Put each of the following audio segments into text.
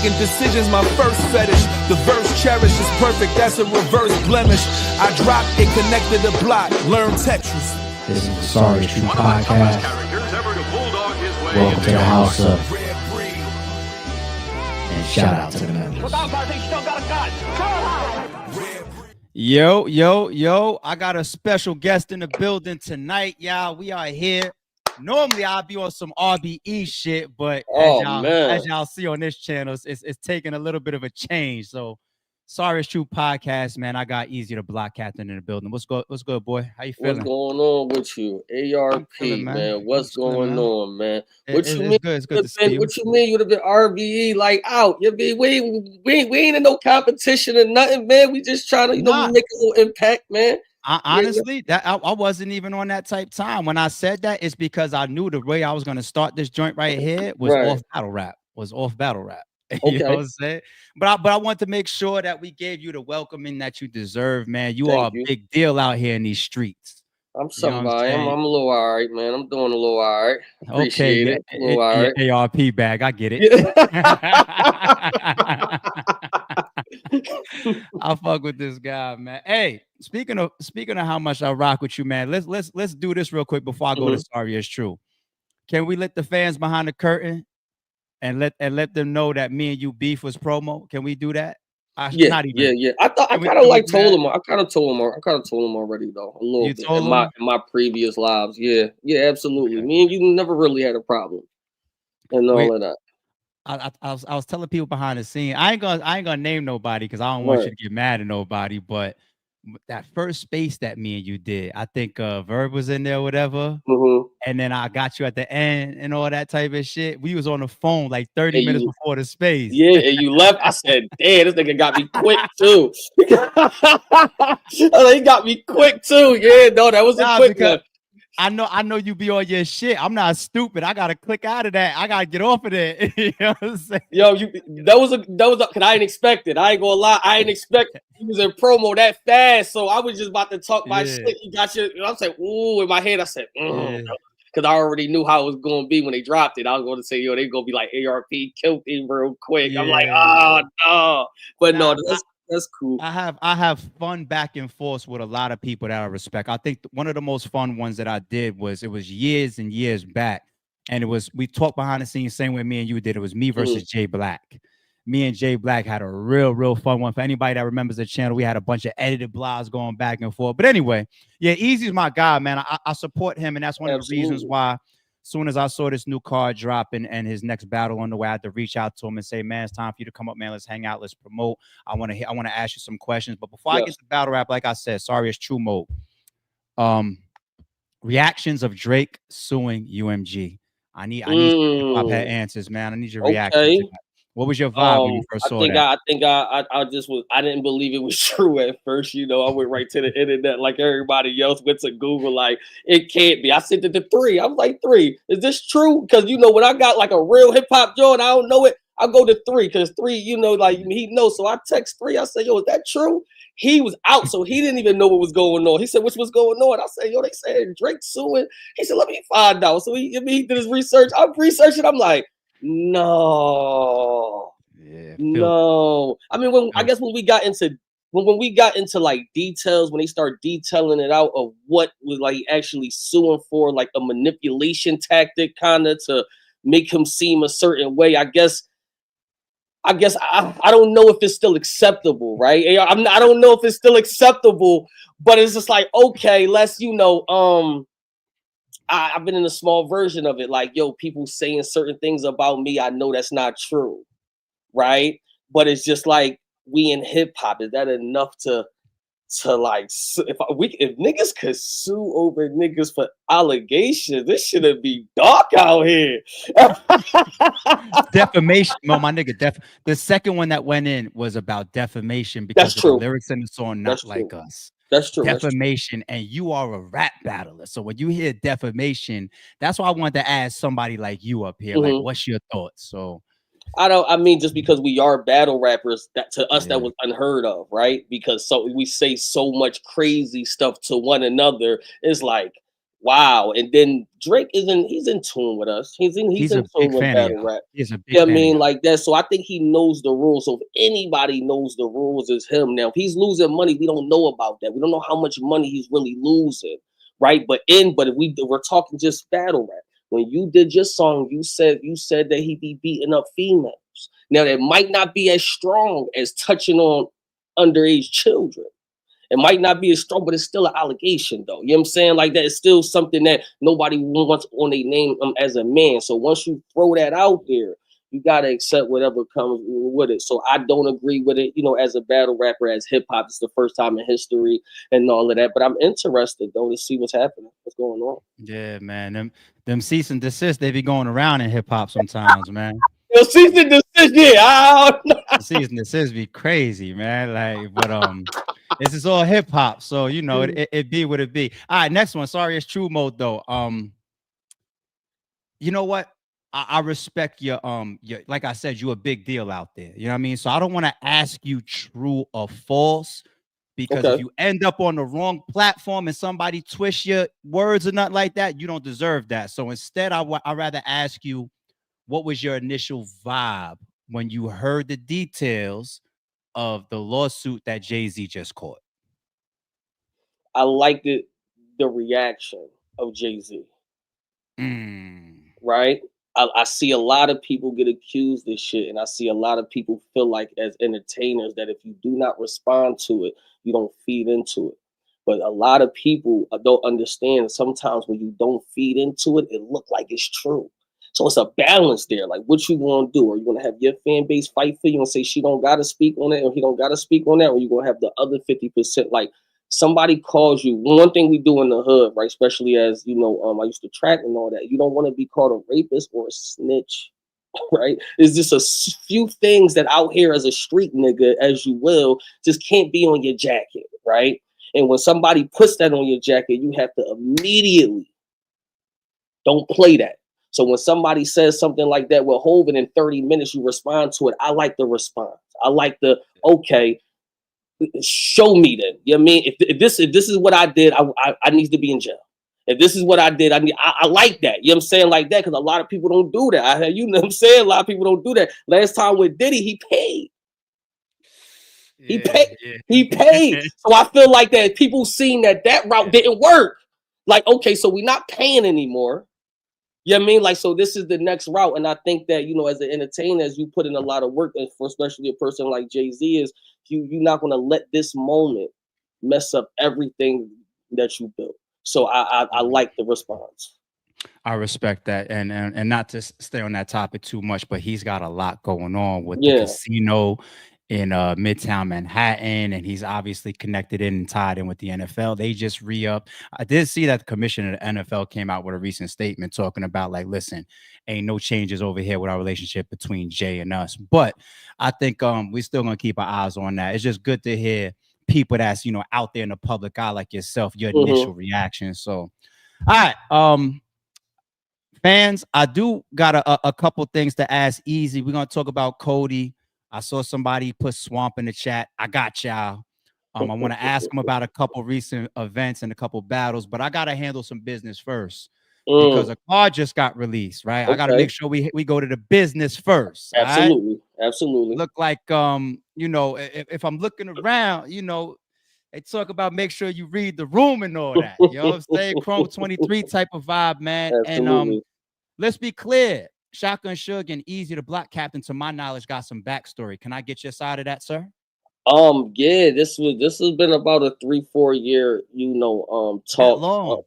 Making decisions, my first fetish. The verse cherished is perfect, that's a reverse blemish. I drop it, connected the block, learn Tetris. This is the Sorry True Podcast. Welcome to the house of. And shout out to the members. Yo, I got a special guest in the building tonight, y'all. We are here. Normally, I'll be on some RBE shit, but as y'all see on this channel, it's taking a little bit of a change. So, Sorry, it's True Podcast, man. I got Eazy The Block captain in the building. What's good, boy? How you feeling? What's going on with you? ARP, feeling, man. What's going on, man? What you mean? It's good to see you. What you mean you would have been RBE like out? You mean we ain't in no competition or nothing, man. We just trying to make a little impact, man. Honestly, that I wasn't even on that type time. When I said that, it's because I knew the way I was going to start this joint right here was off battle rap. You know what I'm saying? But I want to make sure that we gave you the welcoming that you deserve, man. You are a big deal out here in these streets. I'm somebody. I'm a little all right, man. I'm doing a little all right. Appreciate it. A little all right. ARP bag. I get it. I fuck with this guy, man. Hey, speaking of how much I rock with you, man. Let's do this real quick before I go to Sorry It's True. Can we let the fans behind the curtain and let them know that me and you beef was promo? Can we do that? Yeah. I kind of told him. I kind of told him already though. A little bit in my previous lives. Yeah, absolutely. Okay. Me and you never really had a problem and all of that. I was telling people behind the scene. I ain't gonna name nobody because I don't want you to get mad at nobody. But that first space that me and you did, I think Verb was in there, or whatever. And then I got you at the end and all that type of shit. We was on the phone like 30 minutes before the space. Yeah, and you left. I said, damn, this nigga got me quick too. He got me quick too. Yeah, no, that was a quick one. I know you be on your shit. I'm not stupid. I gotta click out of that. I gotta get off of that. You know what I'm saying? Yo, that was cause I ain't expect it. I ain't gonna lie. I ain't expect he was in promo that fast. So I was just about to talk my shit. You got your. I'm saying, ooh, in my head. I said, because I already knew how it was gonna be when they dropped it. I was gonna say, yo, they gonna be like ARP killed him real quick. I'm like, oh no, but no. That's cool. I have fun back and forth with a lot of people that I respect. I think one of the most fun ones that I did was years and years back, and we talked behind the scenes same way me and you did. It was me versus Jay Black. Me and Jay Black had a real fun one. For anybody that remembers the channel, we had a bunch of edited blogs going back and forth. But anyway, yeah, Eazy's my guy, man. I support him, and that's one of the reasons why. As soon as I saw this new card drop and his next battle on the way, I had to reach out to him and say, man, it's time for you to come up, man. Let's hang out. Let's promote. I want to ask you some questions. But before I get to battle rap, like I said, Sorry It's True mode. Reactions of Drake suing UMG. I need hip-hop head answers, man. I need your reaction to that. What was your vibe when you first saw that? I didn't believe it was true at first. You know, I went right to the internet like everybody else, went to Google, like, it can't be. I sent it to 3. I was like, 3, is this true? Because, you know, when I got like a real hip hop joint, I don't know it, I go to 3 because 3, you know, like he knows. So I text 3. I said, yo, is that true? He was out, so he didn't even know what was going on. He said, what's going on? I said, yo, they said Drake suing. He said, let me find out. So he did his research. I'm researching. I'm like, no. I mean, I guess when we got into like details, when they start detailing it out of what was like actually suing for, like a manipulation tactic, kind of to make him seem a certain way. I guess I don't know if it's still acceptable, right? I don't know if it's still acceptable, but it's just like, okay, let's, you know, I've been in a small version of it. Like, yo, people saying certain things about me. I know that's not true, right? But it's just like, we in hip hop. Is that enough to like, if niggas could sue over niggas for allegations, this shouldn't be dark out here. Defamation. No, my nigga, the second one that went in was about defamation because of the lyrics in the song, Not Like Us. That's true. Defamation, and you are a rap battler. So when you hear defamation, that's why I wanted to ask somebody like you up here, like, what's your thoughts? So I mean, just because we are battle rappers, that to us that was unheard of, right? Because we say so much crazy stuff to one another. It's like, wow. And then Drake he's in tune with us. He's in He's a tune big with fan of battle y'all. rap. He's a big Yeah, I fan of mean, y'all. like that. So I think he knows the rules. So if anybody knows the rules, it's him. Now, if he's losing money, we don't know about that. We don't know how much money he's really losing, right? But if we're talking just battle rap. When you did your song, you said that he be beating up females. Now that might not be as strong as touching on underage children. It might not be as strong, but it's still an allegation, though. You know what I'm saying? Like that, it's still something that nobody wants on their name as a man. So once you throw that out there, you gotta accept whatever comes with it. So I don't agree with it, as a battle rapper, as hip hop. It's the first time in history and all of that. But I'm interested though to see what's happening, what's going on. Yeah, man. Them cease and desist, they be going around in hip hop sometimes, man. Yo, cease and desist, yeah. The cease and desist be crazy, man. Like, but this is all hip hop, so it be what it be. All right, next one. Sorry, it's true mode though. You know what? I respect your like I said, you a big deal out there. You know what I mean? So I don't want to ask you true or false because if Okay. you end up on the wrong platform and somebody twist your words or nothing like that, you don't deserve that. So instead, I'd rather ask you, what was your initial vibe when you heard the details of the lawsuit that Jay-Z just caught? I liked it, the reaction of Jay-Z. Right? I see a lot of people get accused of shit, and I see a lot of people feel like as entertainers that if you do not respond to it, you don't feed into it. But a lot of people don't understand sometimes when you don't feed into it, it look like it's true. So it's a balance there. Like, what you gonna do? Are you gonna have your fan base fight for you and say she don't gotta speak on it, or he don't gotta speak on that, or you gonna have the other 50%? Like, somebody calls you. One thing we do in the hood, right? Especially as I used to track and all that. You don't want to be called a rapist or a snitch, right? It's just a few things that out here as a street nigga, as you will, just can't be on your jacket, right? And when somebody puts that on your jacket, you have to immediately don't play that. So when somebody says something like that, well, Hovind in 30 minutes, you respond to it. I like the response. I like the okay. Show me then. You know what I mean? If this is what I did, I need to be in jail. If this is what I did, I like that. You know what I'm saying? Like that, because a lot of people don't do that. You know what I'm saying? A lot of people don't do that. Last time with Diddy, he paid. He paid. Yeah. He paid. So I feel like that people seen that route didn't work. Like, okay, so we're not paying anymore. You know what I mean? Like, so this is the next route. And I think that, as an entertainer, as you put in a lot of work, and for especially a person like Jay-Z, is you're not going to let this moment mess up everything that you built. So I like the response. I respect that, and not to stay on that topic too much, but he's got a lot going on with the Yeah. casino in Midtown Manhattan, and he's obviously connected in and tied in with the NFL. They just re-up. I did see that the commissioner of the NFL came out with a recent statement talking about, like, listen, ain't no changes over here with our relationship between Jay and us. But I think we're still gonna keep our eyes on that. It's just good to hear people that's out there in the public eye like yourself, your initial reaction. So, all right, fans, I do got a couple things to ask Eazy. We're gonna talk about COTY. I saw somebody put Swamp in the chat. I got y'all. I want to ask him about a couple recent events and a couple battles, but I gotta handle some business first because a card just got released, right? I gotta make sure we go to the business first. Absolutely. Right? Absolutely. Look like if I'm looking around, they talk about make sure you read the room and all that. You know what I'm saying? Chrome 23 type of vibe, man. Absolutely. And let's be clear. Shotgun Suge and Eazy The Block captain, to my knowledge, got some backstory. Can I get your side of that, sir? Yeah, this has been about a 3-4 year, talk. That long.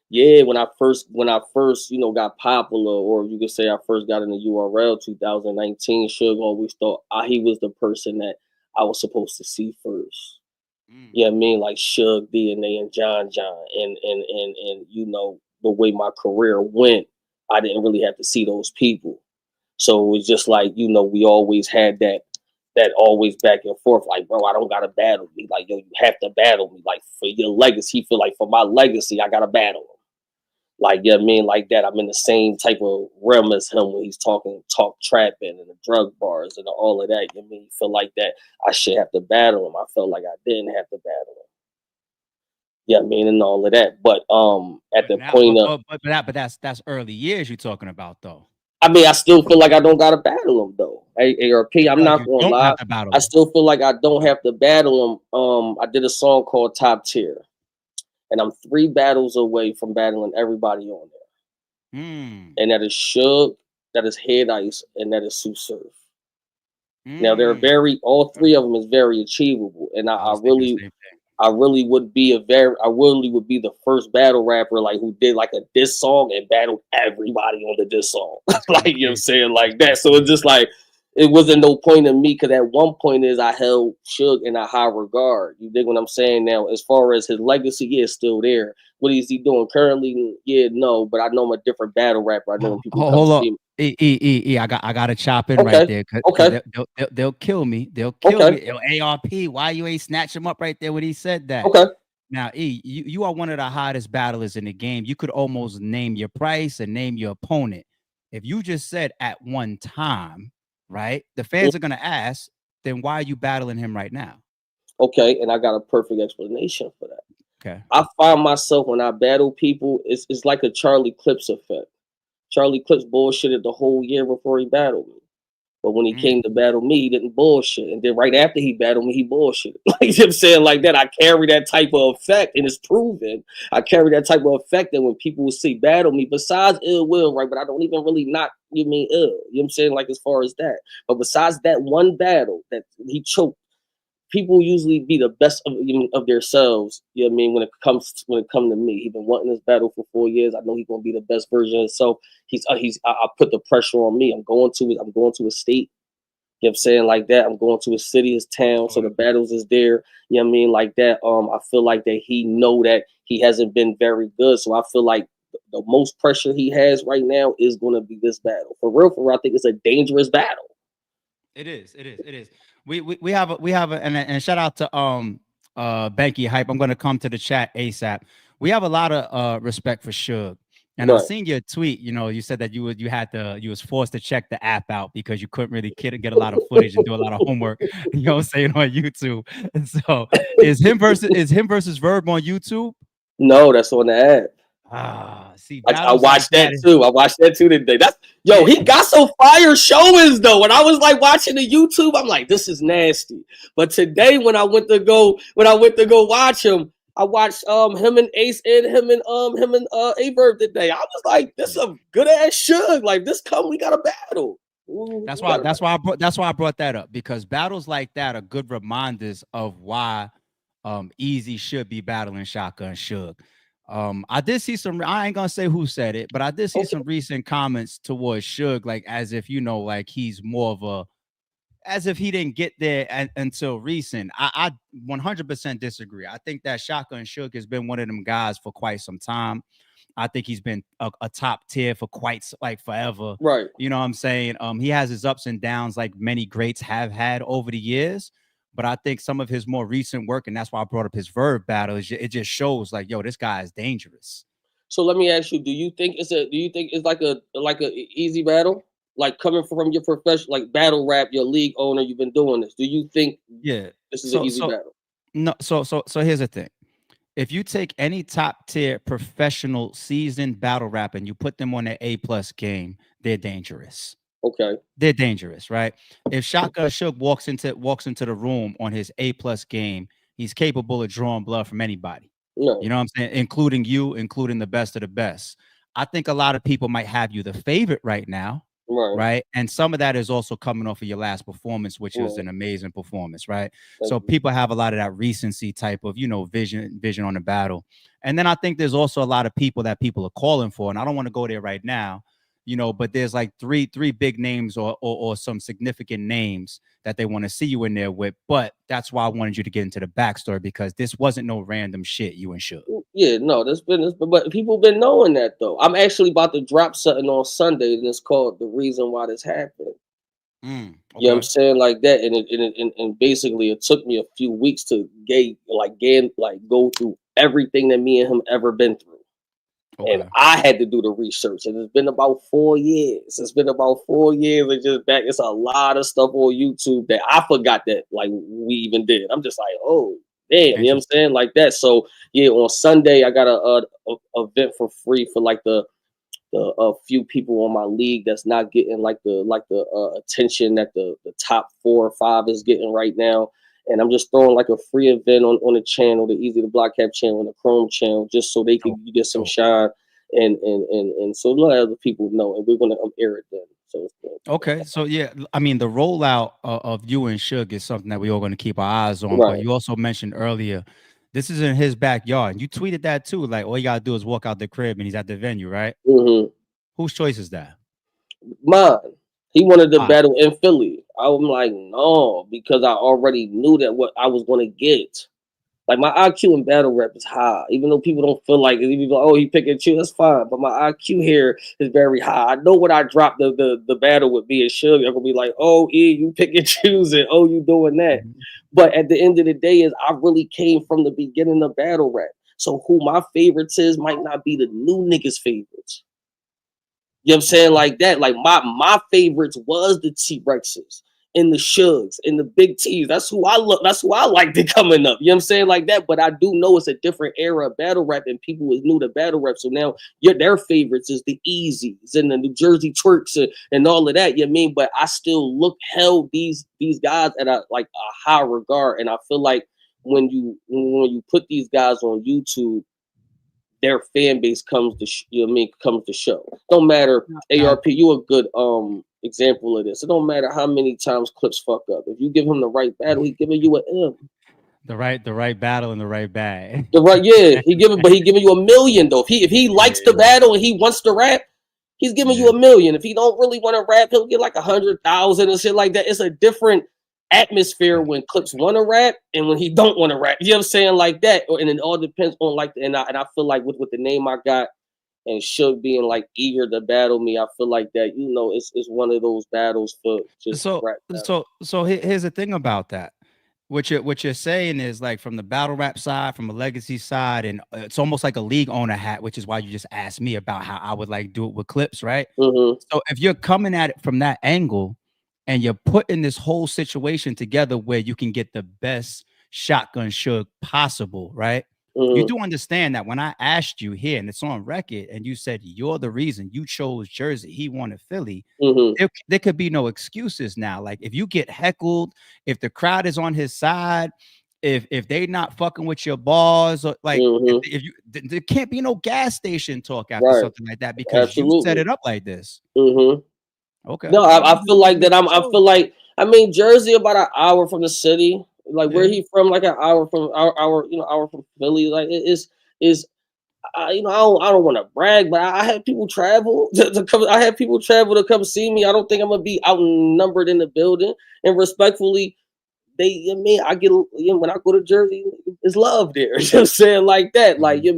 Yeah, when I first, got popular, or you could say I first got in the URL 2019, Suge always thought he was the person that I was supposed to see first. You know what I mean? Like Suge, DNA, and John, and the way my career went, I didn't really have to see those people. So it was just like, we always had that always back and forth. Like, bro, I don't gotta battle me. Like, yo, you have to battle me. Like, for your legacy. He feel like for my legacy, I gotta battle him. Like, you know what I mean? Like that. I'm in the same type of realm as him when he's talk trapping and the drug bars and all of that. You know what I mean? Feel like that I should have to battle him. I felt like I didn't have to battle him. Yeah, I mean, and all of that. But at the Now, point of, but that's early years you're talking about though. I mean, I still feel like I don't gotta battle him though. ARP, I'm No, not you gonna don't lie. have to battle I him. still feel like I don't have to battle him. I did a song called Top Tier, and I'm 3 battles away from battling everybody on there. And that is Suge, that is Head Ice, and that is Sue Surf. Now they're all 3 of them is very achievable, and I was thinking the same thing. I really would be the first battle rapper like who did like a diss song and battled everybody on the diss song. Like you know what I'm saying, like that. So it's just like it wasn't no point in me because at one point is I held Suge in a high regard. You dig what I'm saying? Now, as far as his legacy, yeah, it's still there. What is he doing currently? Yeah, no, but I know I'm a different battle rapper. I know when people come Hold to up. see me. I gotta chop in right Okay, there because okay, they'll kill me. They'll kill okay, me. Yo, ARP, why you ain't snatch him up right there when he said that? okay. Now, you are one of the hottest battlers in the game. You could almost name your price and name your opponent. If you just said at one time, right? The fans are gonna ask, then why are you battling him right now? Okay, and I got a perfect explanation for that. Okay. I find myself when I battle people, it's like a Charlie Clips effect. Charlie Clips bullshitted the whole year before he battled me. But when he came to battle me, he didn't bullshit. And then right after he battled me, he bullshitted. Like you know what I'm saying like that. I carry that type of effect, and it's proven. I carry that type of effect that when people will see battle me, besides ill will, right? But I don't even really not you mean ill. You know what I'm saying? Like as far as that. But besides that one battle that he choked, people usually be the best of themselves. You know what I mean? When it comes to me, he's been wanting this battle for 4 years. I know he's gonna be the best version of himself. I put the pressure on me. I'm going to a state. You know what I'm saying like that. I'm going to a city, his town. So the battles is there. You know what I mean like that. I feel like that he know that he hasn't been very good. So I feel like the most pressure he has right now is going to be this battle. For real, I think it's a dangerous battle. It is. We have a and shout out to Banky Hype. I'm gonna come to the chat ASAP. We have a lot of respect for Suge. And I Right. seen your tweet. You know, you said that you was forced to check the app out because you couldn't really get a lot of footage and do a lot of homework. You know what I'm saying, on YouTube. And so is him versus Verb on YouTube? No, that's on the app. See, I battles like watched that that. too. I watched that too today. That's yo, he got some fire showings though. When I was like watching the YouTube, I'm like, this is nasty. But today when I went to go watch him, I watched him and Ace and him and Averb today. I was like, this is a good ass Suge. Like this we got a battle. That's why I brought that up, because battles like that are good reminders of why Eazy should be battling Shotgun Suge. I did see some, I ain't gonna say who said it, but I did see some recent comments towards Suge, like as if, you know, like he's more of a, as if he didn't get there until recent. I 100% disagree. I think that Shotgun Suge has been one of them guys for quite some time. I think he's been a top tier for quite like forever. Right. You know what I'm saying? He has his ups and downs like many greats have had over the years. But I think some of his more recent work, and that's why I brought up his Verb battle, it just shows like, yo, this guy is dangerous. So let me ask you, do you think it's like a easy battle? Like coming from your profession, like battle rap, your league owner, you've been doing this. Do you think this is an easy battle? No, so here's the thing. If you take any top tier professional seasoned battle rap and you put them on their A+ game, they're dangerous. Okay. They're dangerous, right? If Shotgun Suge walks into the room on his A+ game, he's capable of drawing blood from anybody. No. You know what I'm saying? Including you, including the best of the best. I think a lot of people might have you the favorite right now. Right. And some of that is also coming off of your last performance, which was an amazing performance, right? So people have a lot of that recency type of, you know, vision on the battle. And then I think there's also a lot of people that people are calling for, and I don't want to go there right now, you know, but there's like three big names or some significant names that they want to see you in there with. But that's why I wanted you to get into the backstory, because this wasn't no random shit you and Suge. Yeah, no, but people been knowing that though. I'm actually about to drop something on Sunday, and it's called The Reason Why This Happened. Okay. You know what I'm saying? Like that. And basically it took me a few weeks to go through everything that me and him ever been through. Okay. And I had to do the research, and it's been about 4 years. It's been about 4 years of just back. It's a lot of stuff on YouTube that I forgot that like we even did. I'm just like, oh damn, you know what I'm saying? Like that. So yeah, on Sunday I got a event for free for like the few people on my league that's not getting like the attention that the top 4 or 5 is getting right now. And I'm just throwing like a free event on the channel, the Eazy The Block Cap channel and the Chrome channel, just so they can get some shine and so let other people know. And we're gonna air it then. So okay, so yeah, I mean the rollout of you and Suge is something that we all going to keep our eyes on. Right. But you also mentioned earlier, this is in his backyard. You tweeted that too. Like all you gotta do is walk out the crib and he's at the venue, right? Whose choice is that? Mine. He wanted to battle in Philly. I'm like, no, because I already knew that what I was gonna get. Like my IQ in battle rap is high, even though people don't feel like it. Even like, oh, he pick and choose, that's fine. But my IQ here is very high. I know when I drop the battle with me and Suge, I'm gonna be like, oh, you pick and choose it. Oh, you doing that. But at the end of the day, is I really came from the beginning of battle rap. So who my favorites is might not be the new niggas' favorites. You know what I'm saying? Like that. Like my favorites was the T-Rexes and the Sugs and the Big T's. That's who I look. That's who I liked it coming up. You know what I'm saying? Like that. But I do know it's a different era of battle rap and people was new to battle rap. So now their favorites is the Eazy's and the New Jersey Tworks and all of that. You know what I mean? But I still held these guys at a high regard. And I feel like when you put these guys on YouTube, their fan base comes to comes to show. Don't matter. ARP, you a good example of this. It don't matter how many times Clips fuck up. If you give him the right battle, he giving you an M. The right battle and the right bag. He giving you $1 million though. If he likes the battle and he wants to rap, he's giving you $1 million. If he don't really want to rap, he'll get like 100,000 and shit like that. It's a different atmosphere when Clips want to rap and when he don't want to rap. You know what I'm saying? Like that. And it all depends on and I feel like with the name I got and Suge being like eager to battle me, I feel like that, it's one of those battles for just rap battle. So here's the thing about that. What you're saying is like from the battle rap side, from a legacy side, and it's almost like a league owner hat, which is why you just asked me about how I would like do it with Clips, right? So if you're coming at it from that angle and you're putting this whole situation together where you can get the best shotgun Suge possible, right? You do understand that when I asked you here, and it's on record, and you said you're the reason you chose Jersey, he wanted Philly, there could be no excuses now. Like if you get heckled, if the crowd is on his side, if they not fucking with your bars, or like if you, there can't be no gas station talk after something like that because you set it up like this. Okay. No, I feel like that. I mean, Jersey about an hour from the city. Like where he from, like an hour from hour from Philly. Like it is I don't want to brag, but I had people travel to come. I had people travel to come see me. I don't think I'm gonna be outnumbered in the building. And respectfully, I get when I go to Jersey, it's love there. You know what I'm saying? Like that. Like I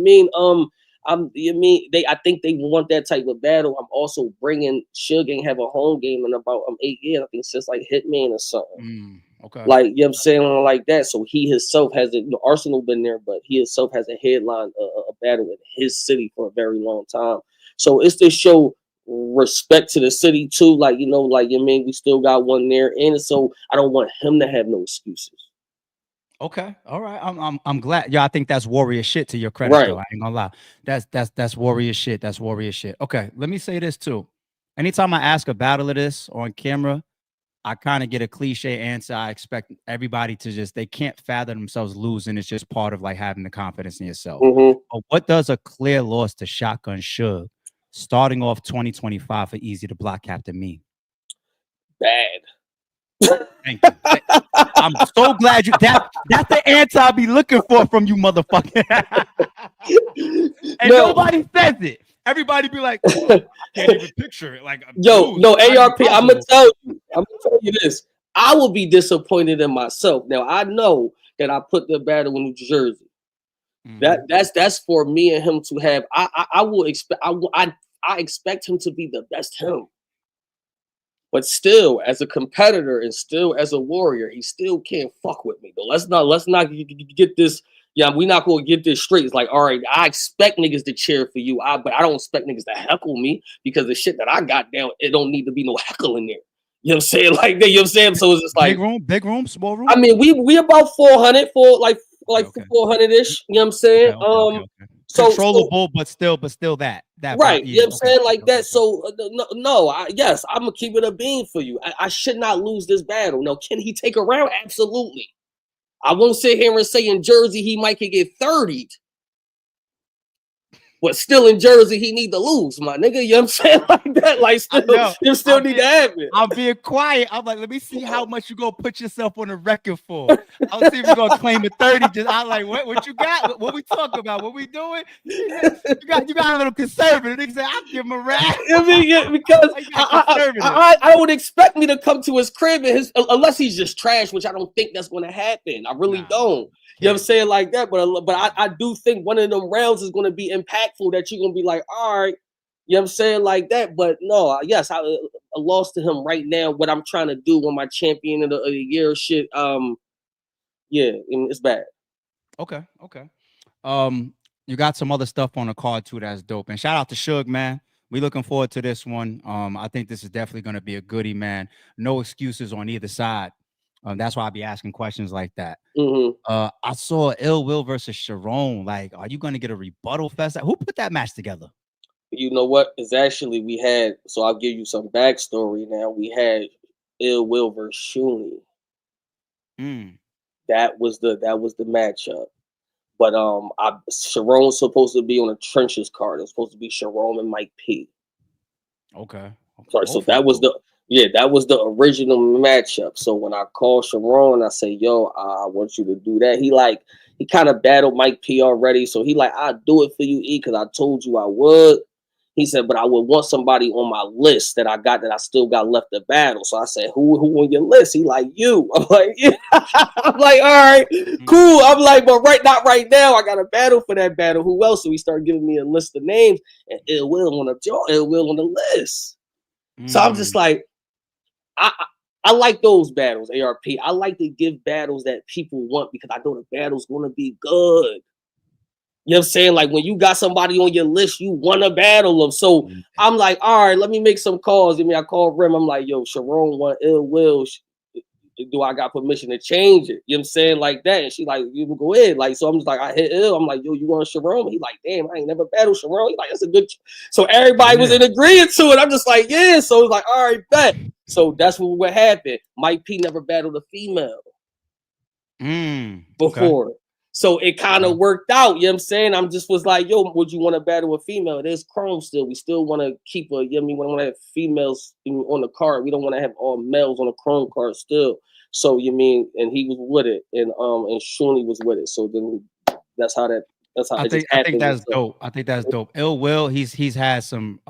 think they want that type of battle. I'm also bringing Suge and have a home game in about 8 years. I think since like Hitman or something. Okay. Like, you know what I'm saying? Like that. So he himself has Arsonal been there, but he himself has a headline, a battle in his city for a very long time. So it's to show respect to the city too. Like, we still got one there. And so I don't want him to have no excuses. Okay. All right. I'm glad. Yeah, I think that's warrior shit to your credit, though. I ain't gonna lie. That's warrior shit. That's warrior shit. Okay. Let me say this too. Anytime I ask a battle of this on camera, I kind of get a cliche answer. I expect everybody to they can't fathom themselves losing. It's just part of like having the confidence in yourself. But what does a clear loss to Shotgun Suge starting off 2025 for Eazy The Block Captain mean? Bad. Thank you. I'm so glad that's the answer I'll be looking for from you, motherfucker. And nobody says it. Everybody be like, I can't even picture it. Like, ARP, I'm gonna tell you this. I will be disappointed in myself. Now I know that I put the battle in New Jersey. That's for me and him to have. I expect him to be the best him. But still, as a competitor and still as a warrior, he still can't fuck with me though. Let's not get this. Yeah, we're not gonna get this straight. It's like, all right, I expect niggas to cheer for you, but I don't expect niggas to heckle me because the shit that I got down, it don't need to be no heckle in there. You know what I'm saying? Like that, you know what I'm saying? So it's just like big room, small room. I mean, we about 400 for like like 400-ish. You know what I'm saying? Controllable, but still that right. You know what I'm saying? Like that. Okay. So yes, I'm gonna keep it a bean for you. I should not lose this battle. Now, can he take a round? Absolutely. I won't sit here and say in Jersey he might could get 30'd. But still in Jersey, he need to lose, my nigga. You know what I'm saying? Like that, like you still need to have it. I'm being quiet. I'm like, let me see how much you gonna put yourself on the record for. I'll see if you're gonna claim a 30. Just I'm like, what you got? What we talking about? What we doing? You got a little conservative. Nigga say, I'll give him a rap. I mean, yeah, because I would expect me to come to his crib and unless he's just trash, which I don't think that's gonna happen. I really don't. You know what I'm saying? Like that, but I do think one of them rounds is going to be impactful that you're going to be like, all right, you know what I'm saying? Like that. But no, yes, I lost to him right now. What I'm trying to do on my champion of the year shit, yeah, it's bad. Okay. You got some other stuff on the card too that's dope. And shout out to Suge, man. We looking forward to this one. I think this is definitely going to be a goodie, man. No excuses on either side. That's why I be asking questions like that. I saw Ill Will versus Sharon. Like, are you going to get a rebuttal fest? Who put that match together? You know what? It's actually we had. So I'll give you some backstory. Now we had Ill Will versus Suing. That was the matchup. But Sharon was supposed to be on a trenches card. It was supposed to be Sharon and Mike P. Okay. Sorry, so that was the original matchup. So when I called Sharon, I say, yo, I want you to do that. He kind of battled Mike P already. So he like, I'll do it for you, E, because I told you I would. He said, but I would want somebody on my list that I still got left to battle. So I said, who on your list? He like, you. I'm like, yeah. I'm like, all right, cool. I'm like, but not right now. I got a battle for that battle. Who else? So he started giving me a list of names, and Ill Will on the list. So I'm just like, I like those battles, ARP. I like to give battles that people want because I know the battle's going to be good. You know what I'm saying? Like when you got somebody on your list, you want a battle of. So I'm like, all right, let me make some calls. I called Rim. I'm like, yo, Sharon want Ill Will. Do I got permission to change it? You know what I'm saying? Like that. And she like, you can go ahead. Like, so I'm just like, I hit Ill. I'm like, yo, you want Sharon? He like, damn, I ain't never battled Sharon. He like, that's a good. So everybody was in agreement to it. I'm just like, yeah. So it's like, all right, bet. So that's what happened. Mike P never battled a female before. Okay. So it kind of worked out, you know what I'm saying? I'm just was like, yo, would you want to battle a female? There's Chrome still. We still want to keep we want to have females on the card. We don't want to have all males on the Chrome card still. So and he was with it, and Shuni was with it. So then that's how I think that's dope. I think that's dope. Ill Will, he's had some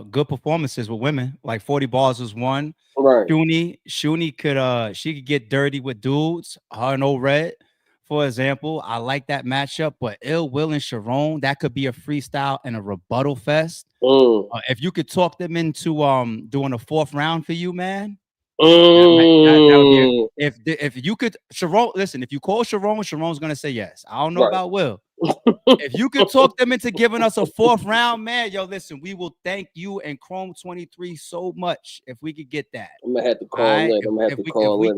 good performances with women. Like 40 Bars was one. Right. Shuni could she could get dirty with dudes. Her and Red. For example, I like that matchup, but Ill Will and Sharon, that could be a freestyle and a rebuttal fest. If you could talk them into doing a 4th round for you, man. That would be if you could, Sharon. Listen, if you call Sharon's gonna say yes. I don't know about Will. If you could talk them into giving us a 4th round, man, yo, listen, we will thank you and Chrome 23 so much if we could get that. I'm gonna have to call in. If we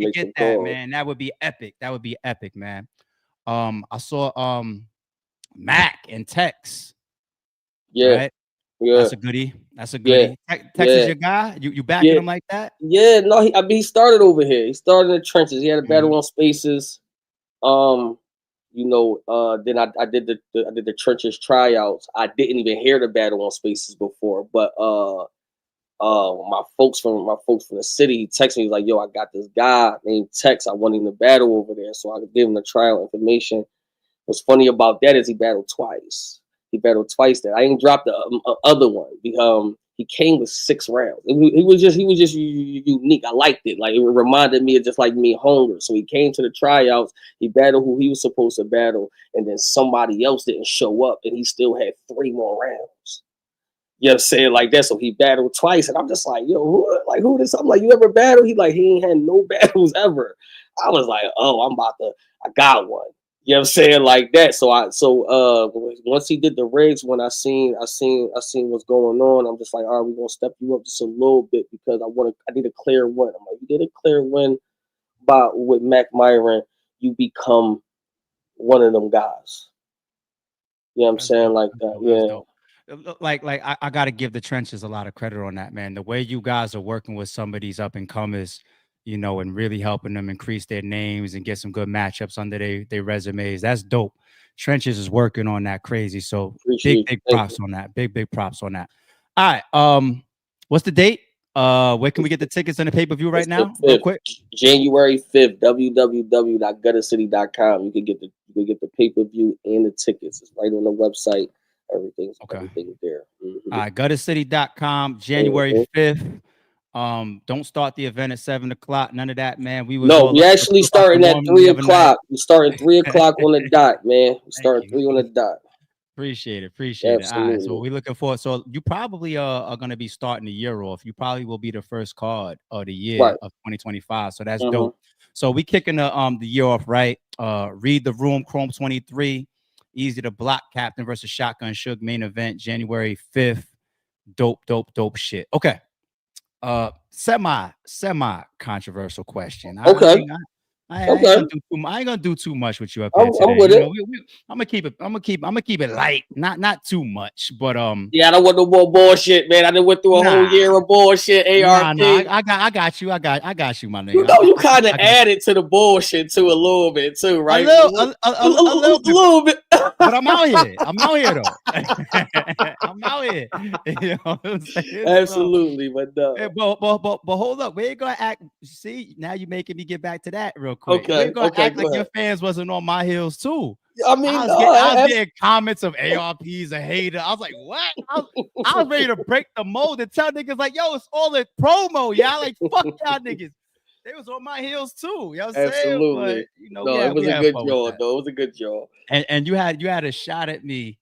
could get that, man, that would be epic. That would be epic, man. I saw Mac and Tex. Yeah. Right? Yeah. That's a goodie. Tex is your guy? You backing him like that? Yeah, no, he started over here. He started in the trenches. He had a battle on Spaces. Then I did the trenches tryouts. I didn't even hear the battle on Spaces before, but my folks from the city, he texted me, he was like, yo, I got this guy named Tex. I want him to battle over there. So I gave him the trial information. What's funny about that is he battled twice. There. I ain't dropped the other one. He came with 6 rounds. He was just unique. I liked it. Like it reminded me of just like me Hunger. So he came to the tryouts. He battled who he was supposed to battle, and then somebody else didn't show up, and he still had 3 more rounds. You know what I'm saying? Like that. So he battled twice, and I'm just like, yo, who this? I'm like, you ever battle? He like, he ain't had no battles ever. I was like, oh, I got one. You know what I'm saying? Like that. So once he did the rigs, when I seen what's going on, I'm just like, all right, we're gonna step you up just a little bit because I need a clear win. I'm like, you did a clear win with Mac Myron, you become one of them guys. You know what I'm That's saying? dope. Like That's that. dope. That's Yeah. dope. I gotta give the trenches a lot of credit on that, man. The way you guys are working with some of these up and comers, you know, and really helping them increase their names and get some good matchups under their resumes. That's dope. Trenches is working on that crazy. So Appreciate it. big Thank props on that. Big props on that. All right. What's the date? Where can we get the tickets and the pay-per-view right It's the now? Real 5th, quick. January 5th, www.guttercity.com. You can get the pay-per-view and the tickets. It's right on the website. Everything's Okay. there. Mm-hmm. All right, guttercity.com, January 5th. Don't start the event at 7 o'clock. None of that, man. We was No, all we up actually about the starting at warming 3 the other night. o'clock. We starting 3 o'clock on the dot, man. We starting you. 3 on the dot. Appreciate it. All right, so Absolutely. we're looking forward. So you probably are going to be starting the year off. You probably will be the first card of the year Right. of 2025. So that's Mhm. dope. So we kicking the year off right. Read the Room, Chrome 23, Eazy the Block, Captain versus Shotgun Suge main event, January 5th. Dope shit. Okay. Semi controversial question. Okay. I ain't Okay. gonna do too much. I ain't gonna do too much with you up I'm here today. with You it. know, I'm gonna keep it light, not too much, but Yeah, I don't want no more bullshit, man. I done went through a whole year of bullshit. ARP. I got you, my nigga. You know, you kind of I got added to the bullshit too a little bit too, right? a little bit. bit. But I'm out here. Though. I'm out here. You know what I'm saying? Absolutely, but no. But hold up. We ain't gonna act. See, now you're making me get back to that real quick. Okay, We're gonna okay, act go like ahead. your fans wasn't on my heels too. I mean, I was getting comments of ARP's a hater. I was like, what? I was ready to break the mold and tell niggas like, yo, it's all a promo. Y'all like, fuck y'all niggas. They was on my heels too. You know what I'm saying? Absolutely. But you know, No, it was we a had good fun jaw, with that. though. It was a good jaw. And you had a shot at me.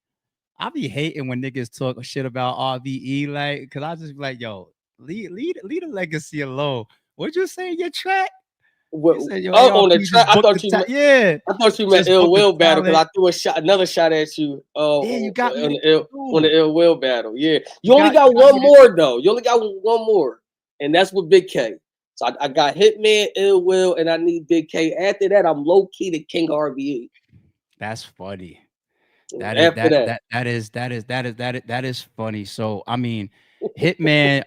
I be hating when niggas talk shit about RBE, like, because I just be like, yo, leave the legacy alone. What'd you say in your track? Well, You said, yo, on the ARP track, just booked the talent. Yeah. I thought you meant Just ill booked the will battle because I talent. threw another shot at you. Yeah, you got me on the ill will battle. Yeah, you only got got one more though. You only got one more, and that's with Big K. So I got Hitman, Ill Will, and I need Big K. After that, I'm low key the king of RBE. That's funny. That is funny. So I mean, Hitman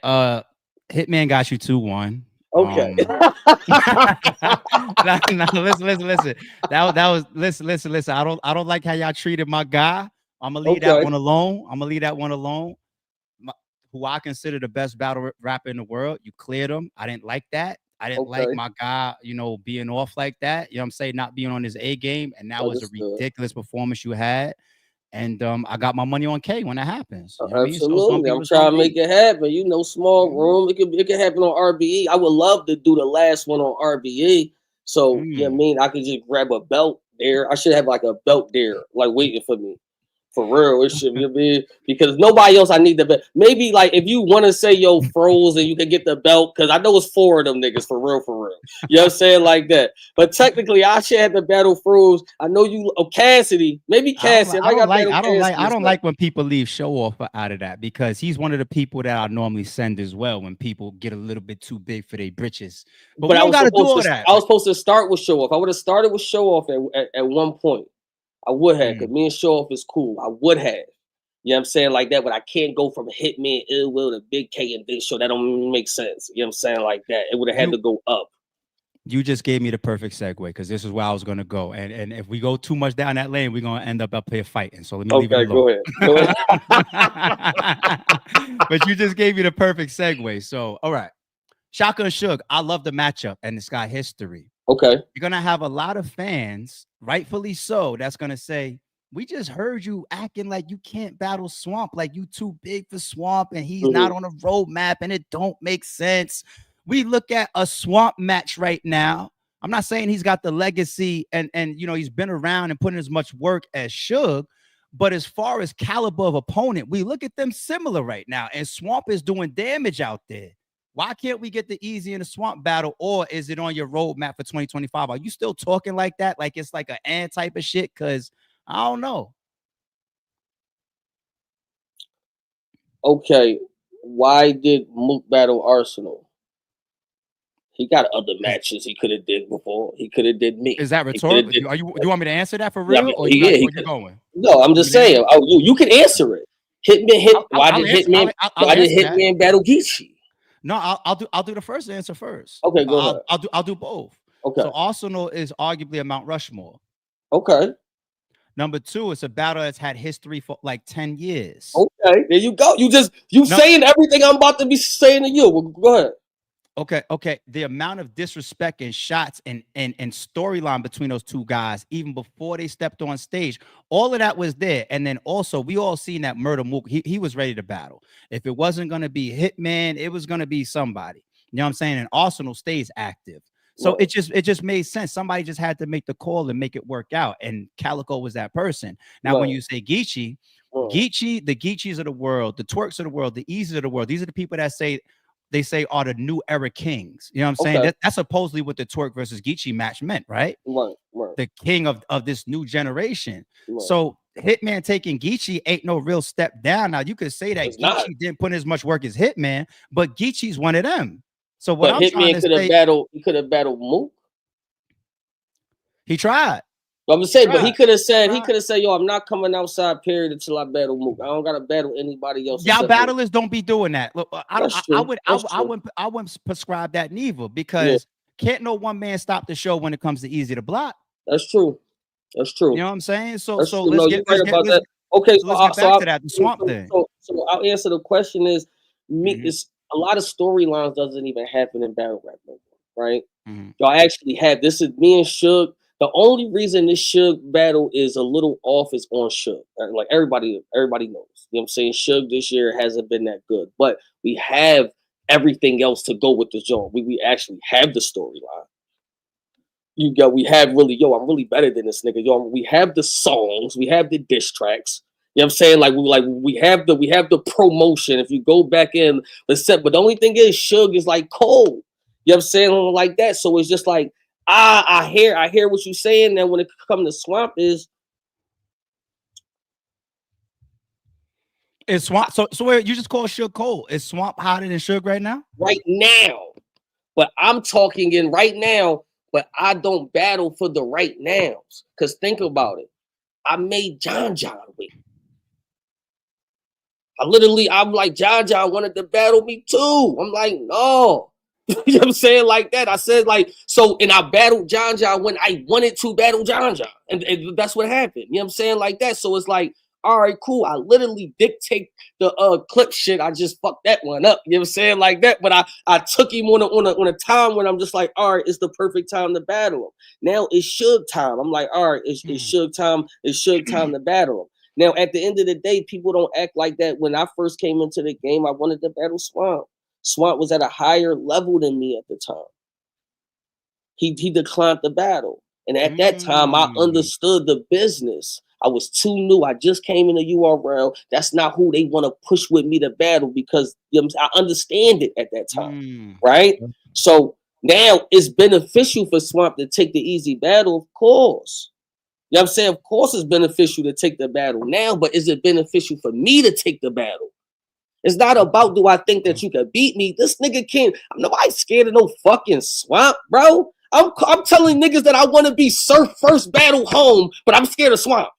got you 2-1. Okay. Listen. That was listen. I don't like how y'all treated my guy. I'm gonna leave that one alone. Who I consider the best battle rapper in the world. You cleared him. I didn't like that. I didn't like my guy, you know, being off like that. You know what I'm saying? Not being on his A game. And that was a ridiculous performance you had. And I got my money on K when that happens. You know Absolutely. I'm trying to make it happen. You know, small room. It could happen on RBE. I would love to do the last one on RBE. So, you know what I mean? I could just grab a belt there. I should have like a belt there, like waiting for me. For real, it should be because nobody else I need the belt. Maybe like if you want to say yo froze and you can get the belt, because I know it's 4 of them niggas for real. You know what I'm saying? Like that. But technically I should have the battle froze. I know you Cassidy, maybe Cassidy. I don't like when people leave show off out of that, because he's one of the people that I normally send as well when people get a little bit too big for their britches. But we don't gotta do all that. I was supposed to start with show off. I would have started with show off at one point. I would have, because me and Show Off is cool. I would have. You know what I'm saying? Like that, but I can't go from Hitman, Ill Will to Big K and Big Show. That don't make sense. You know what I'm saying? Like that. It would have had to go up. You just gave me the perfect segue, because this is where I was gonna go. And if we go too much down that lane, we're gonna end up here fighting. So let me leave it alone. Go ahead. But you just gave me the perfect segue. So all right. Shotgun Suge, I love the matchup and it's got history. Okay. You're gonna have a lot of fans, rightfully so, that's gonna say, we just heard you acting like you can't battle Swamp, like you too big for Swamp, and he's not on a roadmap, and it don't make sense. We look at a Swamp match right now. I'm not saying he's got the legacy and you know he's been around and putting as much work as Suge, but as far as caliber of opponent, we look at them similar right now, and Swamp is doing damage out there. Why can't we get the Eazy in the Swamp battle, or is it on your roadmap for 2025? Are you still talking like that? Like it's like an type of shit? Because I don't know. Okay. Why did Mook battle Arsonal? He got other matches he could have did before. He could have did me. Is that rhetorical? Do you want me to answer that for real? Yeah, I mean, or you going? No, I'm just saying. Oh, you can answer it. Why did Hitman battle Geechee? No, I'll do the first answer first. Okay, go ahead. I'll do both. Okay. So Arsonal is arguably a Mount Rushmore. Okay. Number 2, it's a battle that's had history for like 10 years. Okay, there you go. Saying everything I'm about to be saying to you. Well, go ahead. Okay. The amount of disrespect and shots and storyline between those two guys, even before they stepped on stage, all of that was there. And then also, we all seen that Murder Mook. He was ready to battle. If it wasn't going to be Hitman, it was going to be somebody. You know what I'm saying? And Arsonal stays active. So it just made sense. Somebody just had to make the call and make it work out. And Calico was that person. Now, when you say Geechee, the Geechees of the world, the Tworks of the world, the Eazy of the world, these are the people that say are the new era kings. You know what I'm saying? That's supposedly what the Twork versus Geechee match meant, right? Right. The king of this new generation. Right. So Hitman taking Geechee ain't no real step down. Now you could say that Geechee didn't put in as much work as Hitman, but Geechee's one of them. So what I'm trying to say, he could have battled Mook. He tried. I'm gonna say, but he could have said, yo, I'm not coming outside, period, until I battle Mook. I don't gotta battle anybody else. Y'all battlers don't be doing that. Look, I wouldn't prescribe that neither, because can't no one man stop the show when it comes to Eazy The Block. That's true. You know what I'm saying? So let's get back to that. The swamp thing. So I'll answer the question is it's a lot of storylines doesn't even happen in battle rap no more, right? Y'all actually have this is me and Suge. The only reason this Suge battle is a little off is on Suge. Like everybody knows. You know what I'm saying? Suge this year hasn't been that good, but we have everything else to go with this genre. We actually have the storyline. We have I'm really better than this nigga. Yo, we have the songs, we have the diss tracks. You know what I'm saying? We have the promotion. If you go back in the set, but the only thing is Suge is like cold. You know what I'm saying? Like that. So it's just like, I hear what you're saying. Then when it comes to Swamp is Swamp. So where you just call Suge cold? Is Swamp hotter than Suge right now? Right now. But I'm talking in right now, but I don't battle for the right nows. Because think about it. I made John win. I'm like, John wanted to battle me too. I'm like, no. You know what I'm saying? Like that. I said, like, so, and I battled John when I wanted to battle John. And that's what happened. You know what I'm saying? Like that. So it's like, all right, cool. I literally dictate the clip shit. I just fucked that one up. You know what I'm saying? Like that. But I took him on a time when I'm just like, all right, it's the perfect time to battle him. Now it's Suge time. I'm like, all right, it's Suge time. It's Suge time to battle him. Now, at the end of the day, people don't act like that. When I first came into the game, I wanted to battle Swamp. Swamp was at a higher level than me at the time. He declined the battle. And at that time, I understood the business. I was too new. I just came in the URL. That's not who they want to push with me to battle because I understand it at that time, right? So now it's beneficial for Swamp to take the easy battle, of course. You know what I'm saying? Of course it's beneficial to take the battle now, but is it beneficial for me to take the battle? It's not about do I think that you can beat me. This nigga can't. I'm nobody scared of no fucking Swamp, bro. I'm telling niggas that I want to be Surf first battle home, but I'm scared of Swamp.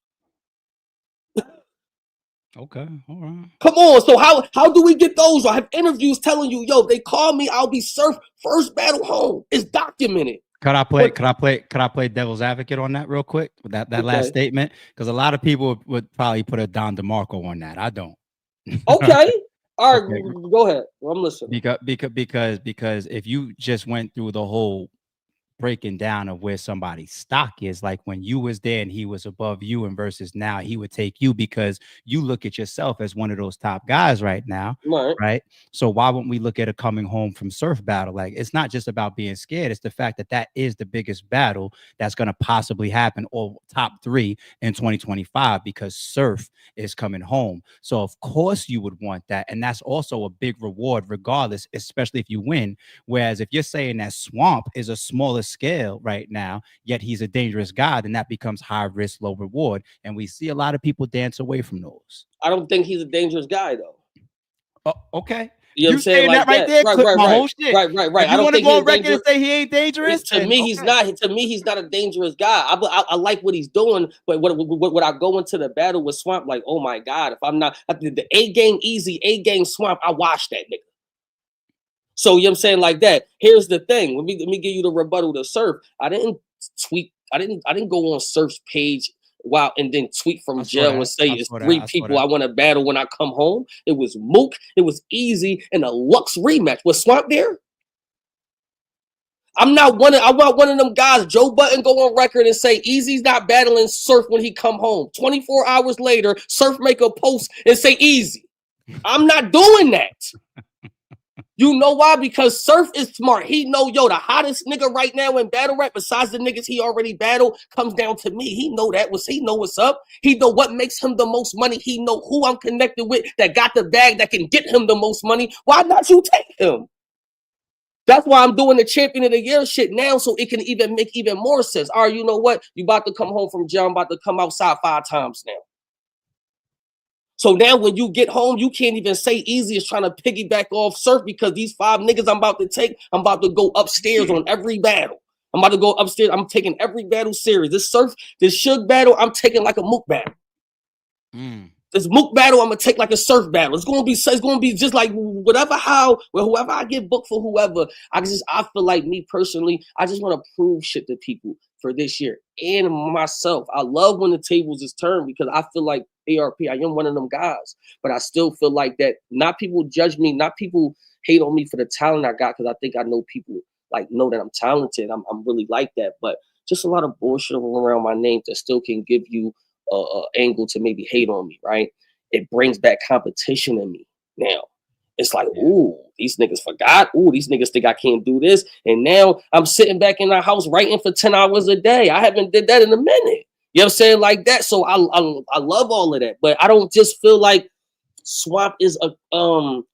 Okay, all right. Come on. So how do we get those? I have interviews telling you, yo, they call me, I'll be Surf first battle home. It's documented. Could I play devil's advocate on that real quick with that last statement? Because a lot of people would probably put a Don DeMarco on that. I don't. Okay. All right, go ahead. Well, I'm listening. Because if you just went through the whole breaking down of where somebody's stock is, like when you was there and he was above you, and versus now he would take you because you look at yourself as one of those top guys right now, right? So why wouldn't we look at a coming home from Surf battle? Like, it's not just about being scared, it's the fact that is the biggest battle that's going to possibly happen, or top 3 in 2025, because Surf is coming home. So of course you would want that, and that's also a big reward regardless, especially if you win. Whereas if you're saying that Swamp is a smaller scale right now, yet he's a dangerous guy, then that becomes high risk, low reward. And we see a lot of people dance away from those. I don't think he's a dangerous guy, though. Okay. You know what I'm saying? Like that right there, clip my whole shit. Right. If you want to go on record and say he ain't dangerous, to me, he's not. To me, he's not a dangerous guy. I like what he's doing, but what I go into the battle with Swamp, like, oh my God, if I'm not the A game Eazy, A game Swamp, I watch that nigga. So you know what I'm saying, like that. Here's the thing. Let me give you the rebuttal to Surf. I didn't tweet. I didn't go on Surf's page. Wow, and then tweet from jail and say it's 3 people I want to battle when I come home. It was Mook, it was Eazy, and a Lux rematch. Was Swamp there? I want one of them guys, Joe Button, go on record and say Eazy's not battling Surf when he come home. 24 hours later, Surf make a post and say Eazy. I'm not doing that. You know why? Because Surf is smart. He know, yo, the hottest nigga right now in battle rap, besides the niggas he already battled, comes down to me. He know what's up. He know what makes him the most money. He know who I'm connected with that got the bag that can get him the most money. Why not you take him? That's why I'm doing the champion of the year shit now, so it can even make even more sense. All right, you know what? You about to come home from jail. I'm about to come outside 5 times now. So now when you get home, you can't even say Eazy is trying to piggyback off Surf because these 5 niggas I'm about to take, I'm about to go upstairs on every battle. I'm about to go upstairs. I'm taking every battle serious. This Suge battle, I'm taking like a Mook battle. This Mook battle, I'm gonna take like a Surf battle. It's gonna be just like whoever I get booked for whoever. I feel like me personally, I just want to prove shit to people for this year and myself. I love when the tables is turned because I feel like ARP, I am one of them guys, but I still feel like that not people judge me, not people hate on me for the talent I got because I think I know people like know that I'm talented. I'm really like that, but just a lot of bullshit around my name that still can give you a angle to maybe hate on me, right? It brings back competition in me now. It's like, ooh, these niggas forgot. Ooh, these niggas think I can't do this. And now I'm sitting back in the house writing for 10 hours a day. I haven't did that in a minute. You know what I'm saying? Like that. So I love all of that. But I don't just feel like Swamp is a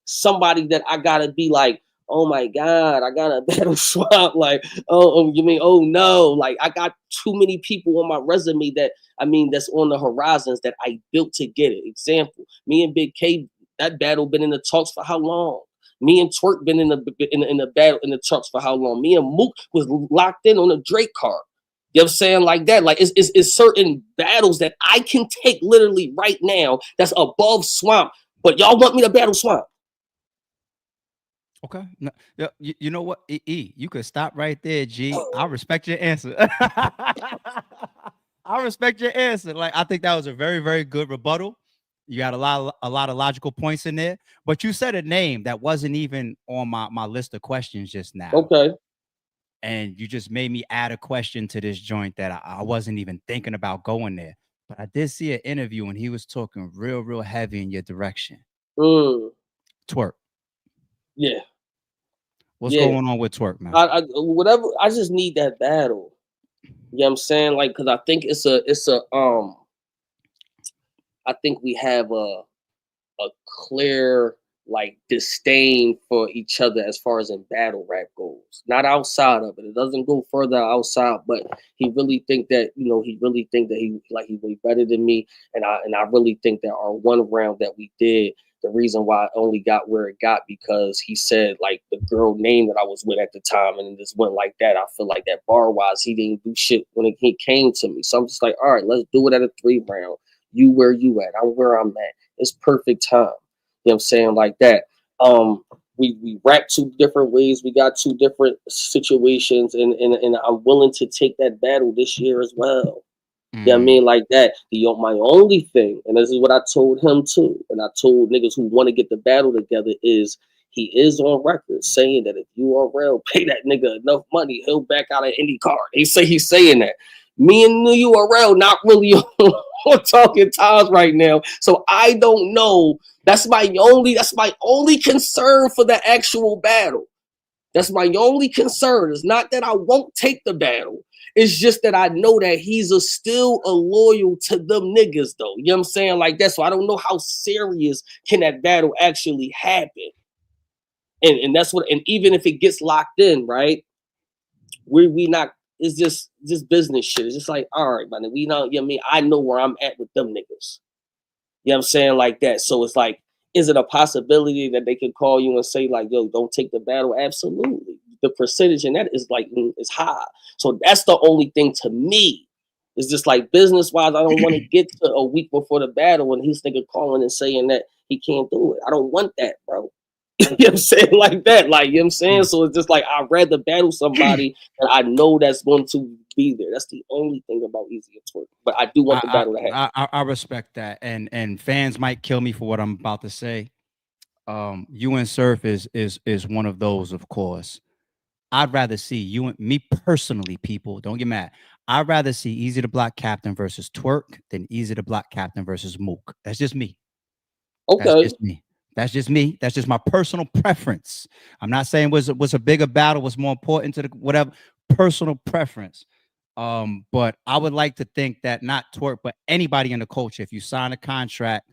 somebody that I gotta be like, oh my God, I gotta battle Swamp. Like, you mean, oh no. Like I got too many people on my resume that's on the horizons that I built to get it. Example, me and Big K, that battle been in the talks for how long? Me and Twork been in the battle in the talks for how long? Me and Mook was locked in on a Drake card. You know what I'm saying? Like that. Like it's certain battles that I can take literally right now that's above Swamp. But y'all want me to battle Swamp. Okay. No, you know what? You could stop right there, G. I respect your answer. I respect your answer. Like, I think that was a very, very good rebuttal. You got a lot of logical points in there. But you said a name that wasn't even on my list of questions just now. Okay. And you just made me add a question to this joint that I wasn't even thinking about going there. But I did see an interview and he was talking real heavy in your direction. Twork. Yeah. What's going on with Twork, man? Whatever. I just need that battle. You know what I'm saying? Like, because I think I think we have a clear like disdain for each other as far as in battle rap goes. Not outside of it. It doesn't go further outside, but he really think that, he way better than me. And I really think that our one round that we did, the reason why it only got where it got because he said like the girl name that I was with at the time and it just went like that. I feel like that bar wise, he didn't do shit when he came to me. So I'm just like, all right, let's do it at a 3 round. You where you at, I'm where I'm at. It's perfect time. You know what I'm saying? Like that. We rap 2 different ways. We got 2 different situations, and I'm willing to take that battle this year as well. You know what I mean? Like that. My only thing, and this is what I told him too, and I told niggas who want to get the battle together is he is on record saying that if URL pay that nigga enough money, he'll back out of any card. He's saying that. Me and the URL not really on talking times right now. So I don't know. That's my only concern for the actual battle. That's my only concern. It's not that I won't take the battle. It's just that I know that he's still a loyal to them niggas though. You know what I'm saying? Like that. So I don't know how serious can that battle actually happen. And that's what, and even if it gets locked in, right? We not, it's just business shit. It's just like, all right, man, we know, you know what I mean? I know where I'm at with them niggas. You know what I'm saying? Like that. So it's like, Is it a possibility that they could call you and say like, yo, don't take the battle? Absolutely. The percentage in that is like is high. So that's the only thing to me. It's just like business wise, I don't want to get to a week before the battle when he's thinking calling and saying that he can't do it. I don't want that, bro. You know what I'm saying? Like that. Like, you know what I'm saying? So it's just like I'd rather battle somebody that I know that's going to be there. That's the only thing about Eazy and Twork. But I do want the battle to happen. I respect that. And fans might kill me for what I'm about to say. You and Surf is one of those, of course. I'd rather see you and me personally, people. Don't get mad. I'd rather see Eazy The Block Captain versus Twork than Eazy The Block Captain versus Mook. That's just me. Okay. That's just me. That's just me. That's just my personal preference. I'm not saying was a bigger battle, was more important to the whatever personal preference. But I would like to think that not Twork, but anybody in the culture, if you sign a contract,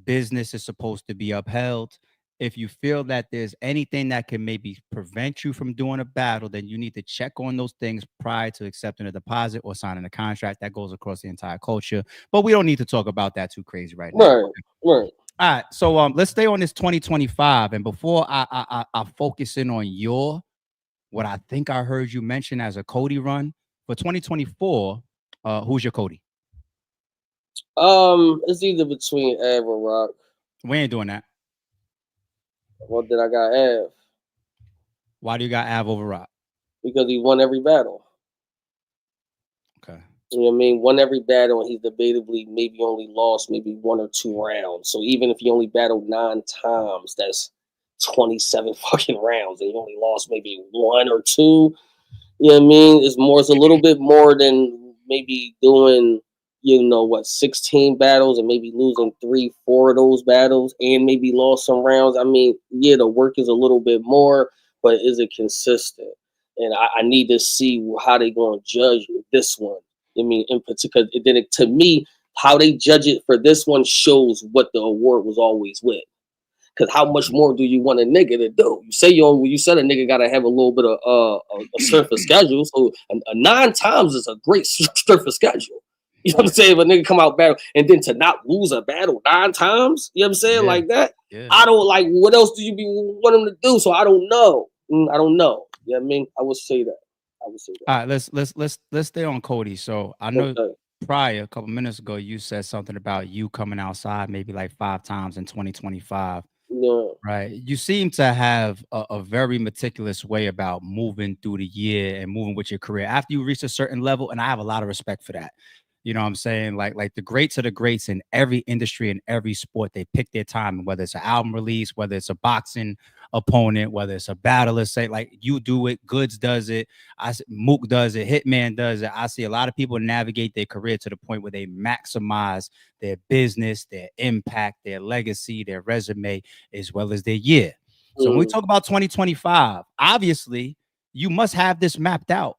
business is supposed to be upheld. If you feel that there's anything that can maybe prevent you from doing a battle, then you need to check on those things prior to accepting a deposit or signing a contract. That goes across the entire culture. But we don't need to talk about that too crazy right now. Right. All right. So let's stay on this 2025. And before I focus in on what I think I heard you mention as a COTY run for 2024, who's your COTY? It's either between Av or Rock. We ain't doing that. Well, then I got Av. Why do you got Av over Rock? Because he won every battle. Okay. You know what I mean? Won every battle, and he's debatably maybe only lost maybe 1 or 2 rounds. So even if he only battled 9 times, that's 27 fucking rounds, and he only lost maybe 1 or 2. You know what I mean? It's a little bit more than maybe doing, 16 battles and maybe losing 3, 4 of those battles and maybe lost some rounds. I mean, yeah, the work is a little bit more, but is it consistent? And I need to see how they going to judge this one. I mean, in particular, to me, how they judge it for this one shows what the award was always with. Because how much more do you want a nigga to do? You said a nigga got to have a little bit of a surface schedule. So a 9 times is a great surface schedule. You know what I'm saying? If a nigga come out battle and then to not lose a battle 9 times, you know what I'm saying? Like that. Yeah. I don't like, what else do you want him to do? So I don't know. I don't know. You know what I mean? I would say that. All right, let's stay on COTY. So I know prior, a couple minutes ago, you said something about you coming outside maybe like 5 times in 2025. Yeah. Right. You seem to have a very meticulous way about moving through the year and moving with your career after you reach a certain level. And I have a lot of respect for that. You know what I'm saying? Like the greats are the greats in every industry and every sport. They pick their time, whether it's an album release, whether it's a boxing opponent, whether it's a battler. Say like you do it, Goods does it, Mook does it, Hitman does it. I see a lot of people navigate their career to the point where they maximize their business, their impact, their legacy, their resume, as well as their year. So when we talk about 2025, obviously you must have this mapped out.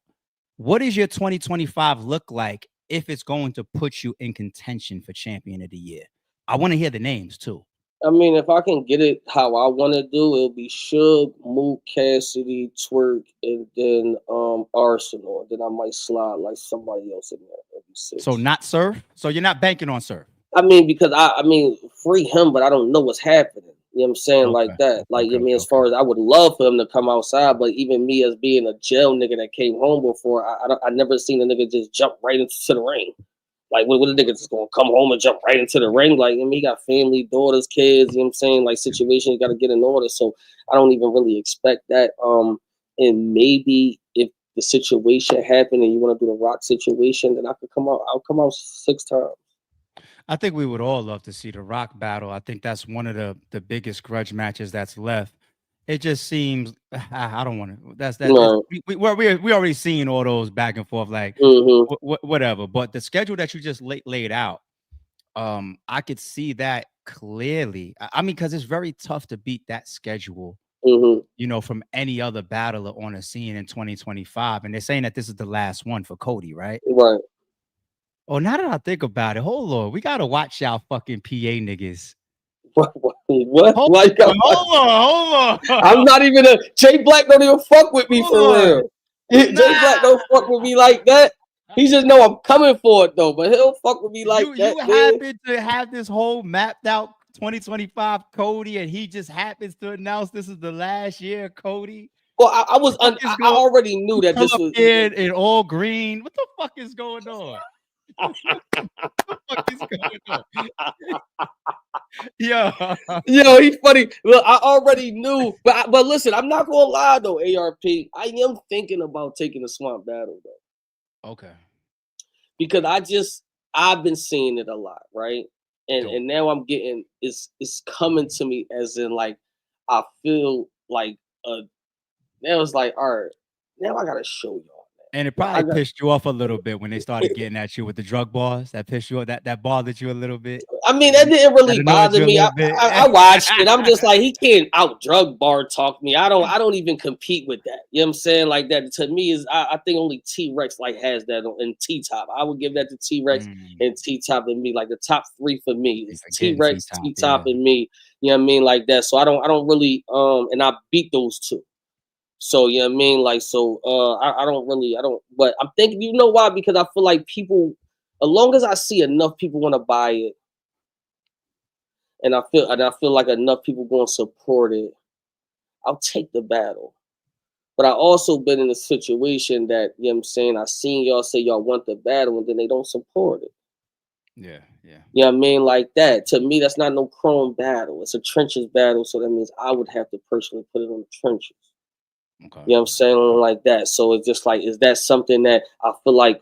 What does your 2025 look like if it's going to put you in contention for champion of the year? I want to hear the names too. I mean, if I can get it how I want to do, it'll be Suge, Mook, Cassidy, Twork, and then Arsonal. Then I might slide like somebody else in there. So not Surf? So you're not banking on Surf? I mean, because I mean, free him, but I don't know what's happening. You know what I'm saying? Like that. Like, I mean, as far as I would love for him to come outside, but even me as being a jail nigga that came home before, I never seen a nigga just jump right into the ring. Like, what a nigga just gonna come home and jump right into the ring? Like, I mean, he got family, daughters, kids, you know what I'm saying? Like, situations got to get in order. So I don't even really expect that. And maybe if the situation happened and you want to do the Rock situation, then I'll come out 6 times. I think we would all love to see the Rock battle. I think that's one of the biggest grudge matches that's left. It just seems I don't want to. That's we already seen all those back and forth, like whatever. But the schedule that you just laid out, I could see that clearly. I mean, because it's very tough to beat that schedule. You know, from any other battler on a scene in 2025, and they're saying that this is the last one for COTY, right? Right. Oh, now that I think about it, hold on, we gotta watch y'all fucking PA niggas. What? Hold on. I'm not even Jay Black don't even fuck with me for real. Jay Black don't fuck with me like that. He just know I'm coming for it though, but he'll fuck with me like that. You happen to have this whole mapped out 2025 COTY, and he just happens to announce this is the last year of COTY. Well, I already knew that this was in all green. What the fuck is going on? What the fuck is going on? Yeah. Yo, he funny. Look, I already knew, but listen, I'm not gonna lie though, ARP. I am thinking about taking the swamp battle though. Okay. Because I've been seeing it a lot, right? And now I'm getting it's coming to me as in like I feel like now it's like, all right, now I gotta show y'all. And it probably pissed you off a little bit when they started getting at you with the drug bars. That pissed you off. That bothered you a little bit. I mean, that didn't really bother me. I watched it. I'm just like, he can't out drug bar talk me. I don't even compete with that. You know what I'm saying? Like that to me is I think only T-Rex like has that in T-Top. I would give that to T-Rex and T-Top and me. Like the top three for me is T-Rex, T-Top, and me. You know what I mean? Like that. So I don't really and I beat those two. So you know what I mean, like I don't. But I'm thinking, you know why? Because I feel like people, as long as I see enough people want to buy it, and I feel like enough people going to support it, I'll take the battle. But I also been in a situation that, you know what I'm saying, I seen y'all say y'all want the battle and then they don't support it. Yeah. You know what I mean? Like that. To me, that's not no chrome battle. It's a trenches battle. So that means I would have to personally put it on the trenches. Okay. You know what I'm saying? Like that. So it's just like, is that something that I feel like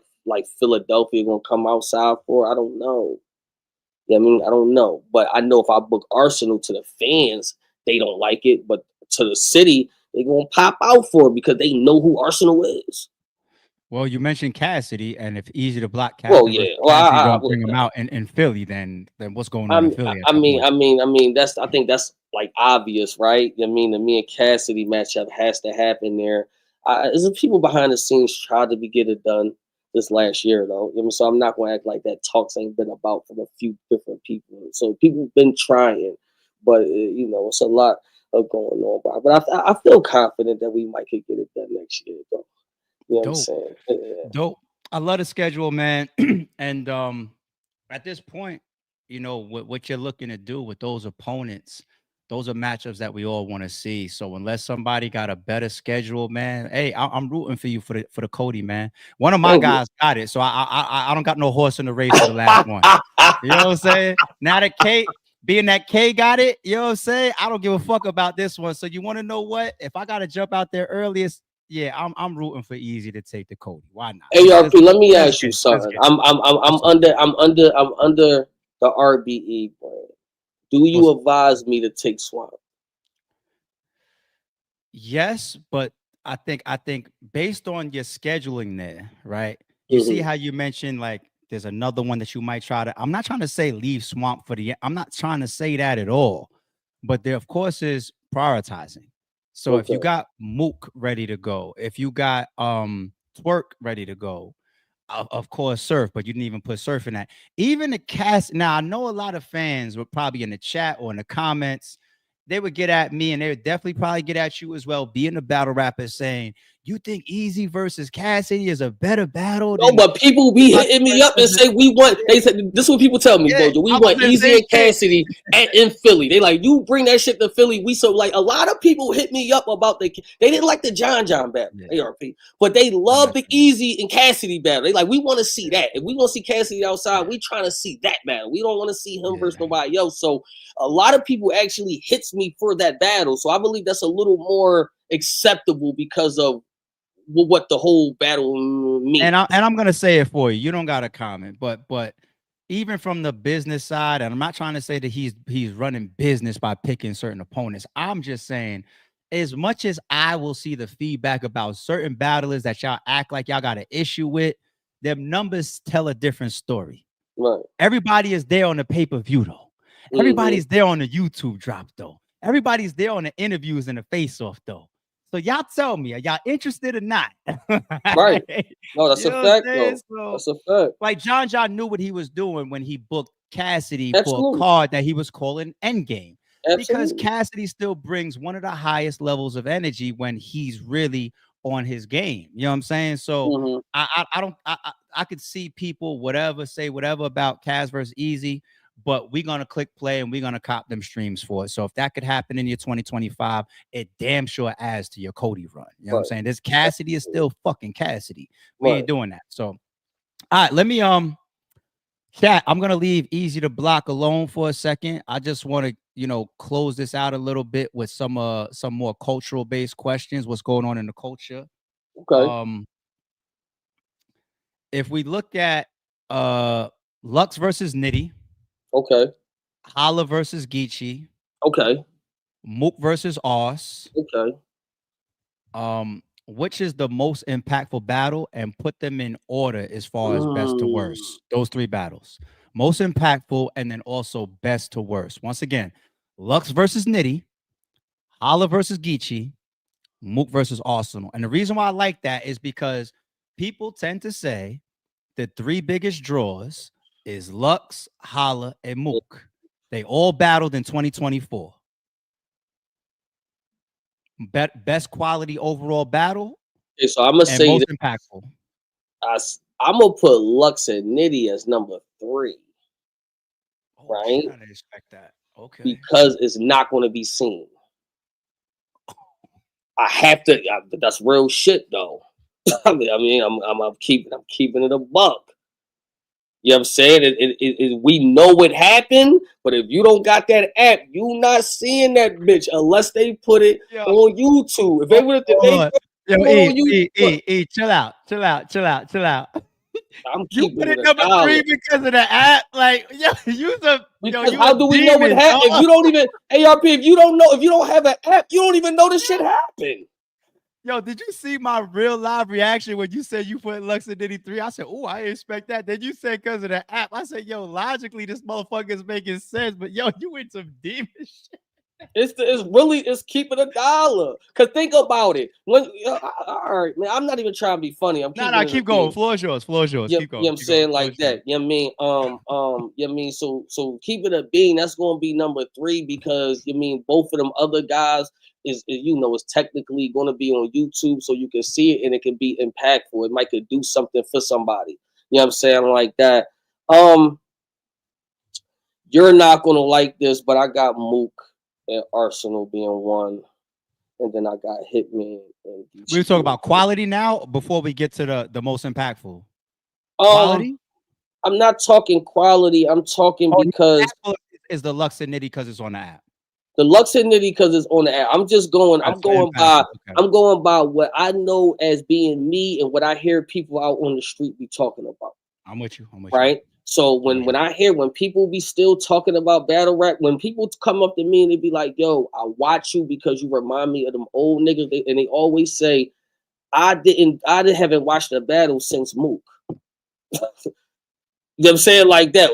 Philadelphia gonna come outside for? I don't know. You know what I mean? I don't know. But I know if I book Arsonal to the fans, they don't like it. But to the city, they gonna pop out for it because they know who Arsonal is. Well, you mentioned Cassidy, and if Eazy The Block Cassidy, don't bring him out in Philly, then what's going on in Philly? I think that's like obvious, right? I mean, the me and Cassidy matchup has to happen there. There's people behind the scenes tried to get it done this last year, though. I mean, so I'm not going to act like that talks ain't been about from a few different people. So people been trying, but it's a lot of going on. But I feel confident that we might could get it done next year, though. You know what I'm saying? Yeah. Dope. I love the schedule, man. And at this point, what you're looking to do with those opponents, those are matchups that we all want to see. So unless somebody got a better schedule, man, hey, I'm rooting for you for the COTY, man. One of my guys got it, so I don't got no horse in the race for the last one. You know what I'm saying? Now that K got it, you know what I'm saying? I don't give a fuck about this one. So you want to know what? If I gotta jump out there earliest, yeah, I'm rooting for Eazy to take the COTY. Why not? ARP, let me ask you something. I'm under the RBE brand. Do you advise me to take Swamp? Yes, but I think based on your scheduling there, right? You see how you mentioned like there's another one that you might try to. I'm not trying to say leave Swamp for the. I'm not trying to say that at all, but there of course is prioritizing. So if you got Mook ready to go, if you got Twork ready to go, of course Surf, but you didn't even put Surf in that. Even the cast. Now I know a lot of fans were probably in the chat or in the comments. They would get at me, and they would definitely probably get at you as well, being a battle rapper, saying, you think Eazy versus Cassidy is a better battle? No, but people be hitting me up and say we want. They said this is what people tell me, Bojo. We want Eazy and Cassidy in Philly. They like, you bring that shit to Philly. We so like a lot of people hit me up about they didn't like the John battle, ARP, but they love the Eazy and Cassidy battle. They like, we want to see that. If we want to see Cassidy outside, we trying to see that battle. We don't want to see him versus nobody else. So a lot of people actually hits me for that battle. So I believe that's a little more acceptable because of what the whole battle means. And I'm gonna say it for you. You don't got to comment, but even from the business side, and I'm not trying to say that he's running business by picking certain opponents. I'm just saying, as much as I will see the feedback about certain battlers that y'all act like y'all got an issue with, them numbers tell a different story. Right. Everybody is there on the pay-per-view though. Everybody's there on the YouTube drop though. Everybody's there on the interviews and the face-off though. So y'all tell me, are y'all interested or not? Right. No, that's a fact. So, that's a fact. Like John knew what he was doing when he booked Cassidy for a card that he was calling Endgame. Because Cassidy still brings one of the highest levels of energy when he's really on his game. You know what I'm saying? So I could see people say whatever about Cass versus Eazy, but we're gonna click play and we're gonna cop them streams for it. So if that could happen in your 2025, it damn sure adds to your COTY run. You know what I'm saying? This Cassidy is still fucking Cassidy. We ain't doing that. So all right, let me chat. I'm gonna leave Eazy The Block alone for a second. I just want to, you know, close this out a little bit with some more cultural based questions. What's going on in the culture? Okay. If we look at Lux versus Nitty, okay, Holla versus Geechee, okay, Mook versus Ars, okay. which is the most impactful battle, and put them in order as far as best to worst. Those three battles. Most impactful, and then also best to worst. Once again, Lux versus Nitty, Holla versus Geechee, Mook versus Arsonal. And the reason why I like that is because people tend to say the three biggest draws is Lux, Holla, and Mook. They all battled in 2024. Best quality overall battle. Okay, so I'm gonna say most impactful. I'm gonna put Lux and Nitty as number 3. Right? I didn't expect that. Okay. Because it's not going to be seen. I have to. That's real shit, though. I mean, I'm keeping it a buck. You know what I'm saying? We know what happened, but if you don't got that app, you not seeing that bitch unless they put it on YouTube. If they would, chill out. I'm you put it number 3 because of the app. Like, how do we know what happened? If you don't even ARP, if you don't have an app, you don't even know this shit happened. Yo, did you see my real live reaction when you said you put Lux and Nitty 3? I said, oh, I didn't expect that. Then you said because of the app. I said, yo, logically, this motherfucker is making sense. But yo, you in some demon shit. It's keeping $1. Cause think about it. When all right, man, I'm not even trying to be funny. Keep going. Floor is yours. Keep going. I'm saying like that. You know what I mean? So keep it a bean. That's gonna be number 3 because both of them other guys is technically gonna be on YouTube, so you can see it and it can be impactful. It could do something for somebody. You know what I'm saying? Like that. You're not gonna like this, but I got Mook and Arsonal being 1, and then I got Hitman. And we're talking about quality now before we get to the most impactful. Quality? I'm not talking quality. I'm talking because is the Lux and Nitty because it's on the app. The Lux and Nitty because it's on the app. I'm going by what I know as being me and what I hear people out on the street be talking about. I'm with you. Right? So when people be still talking about battle rap, when people come up to me and they be like, yo, I watch you because you remind me of them old niggas, and they always say, I haven't watched a battle since Mook. You know what I'm saying? Like that.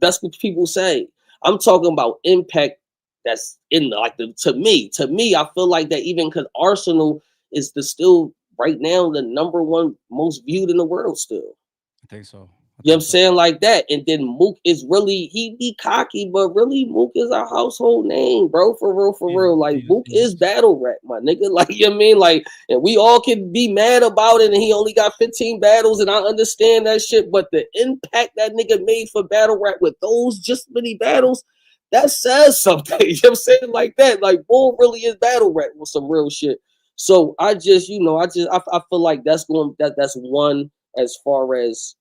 That's what people say. I'm talking about impact that's in to me, I feel like that even because Arsonal is still right now the number 1 most viewed in the world still. I think so. You know what I'm saying? Like that. And then Mook is really, he be cocky, but really Mook is a household name, bro. For real. Like Mook is battle rap, my nigga. Like, you know what I mean? Like, and we all can be mad about it, and he only got 15 battles, and I understand that shit, but the impact that nigga made for battle rap with those just many battles, that says something. You know what I'm saying? Like that. Like Bull really is battle rap with some real shit. So I just, I feel like that's one as far as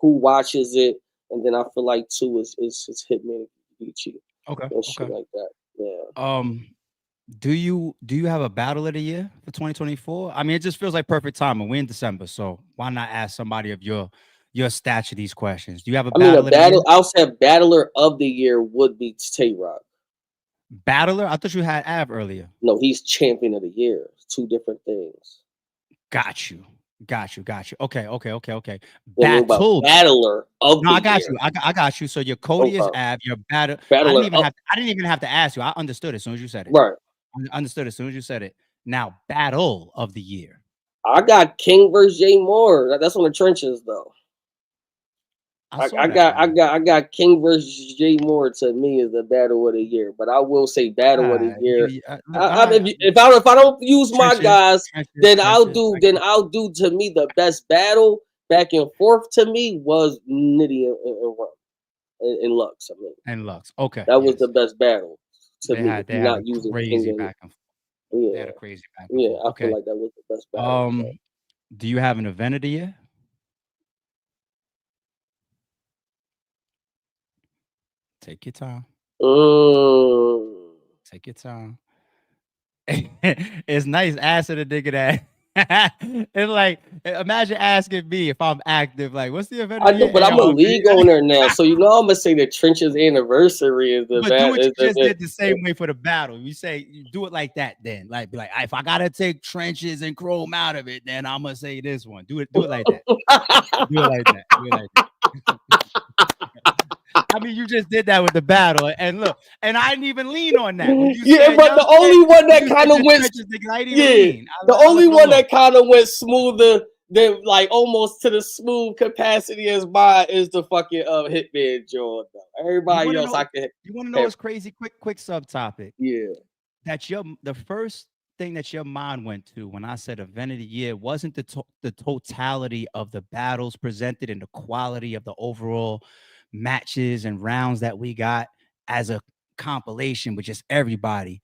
who watches it, and then I feel like 2 is Hitman and Geechee. Okay. Shit like that. Yeah. Do you have a battle of the year for 2024? I mean, it just feels like perfect timing. We're in December, so why not ask somebody of your stature these questions? Do you have a battle? I'll say battler of the year would be Twork. Battler? I thought you had Av earlier. No, he's champion of the year. It's 2 different things. Got you. Okay. Battler of the I got year. you. I got you. So your COTY is Av. Your battler. I didn't even have to ask you. I understood as soon as you said it. Right. I understood as soon as you said it. Now, battle of the year. I got King versus Jay Moore. That's on the trenches though. I got King versus Jay Moore to me is the battle of the year, but I will say battle of the year. If I don't use my guys, then I'll do to me the best battle back and forth to me was Nitty and Run. in Lux. I mean, and Lux. Okay, that was the best battle to they me. had Not a using King crazy and back and forth. They had yeah, a crazy back and forth. I feel Okay. like that was the best battle. Do you have an event of the year? Take your time. Take your time. It's nice asking a nigga that. It's like, imagine asking me if I'm active. Like, what's the event of I the know, year? but Hey, I'm a yo, league owner now, so you know I'm gonna say the Trenches anniversary is the but do what you just best. did the same way for the battle. You say you do it like that, then like be like, if I gotta take Trenches and Chrome out of it, then I'm gonna say this one. Do it like that. Do it like that. Do it like that. I mean, you just did that with the battle, and look, and I didn't even lean on that. When you Yeah, said, but the only one that kind of went, Trenches, nigga, I didn't even lean. the I only left it one alone. that kind of went smoother than like almost to the smooth capacity as mine is the fucking Hitman John. Everybody else, I can. You want to know what's crazy? Quick subtopic. Yeah, That's the first thing that your mind went to when I said event of the year wasn't the totality of the battles presented and the quality of the overall matches and rounds that we got as a compilation with just everybody.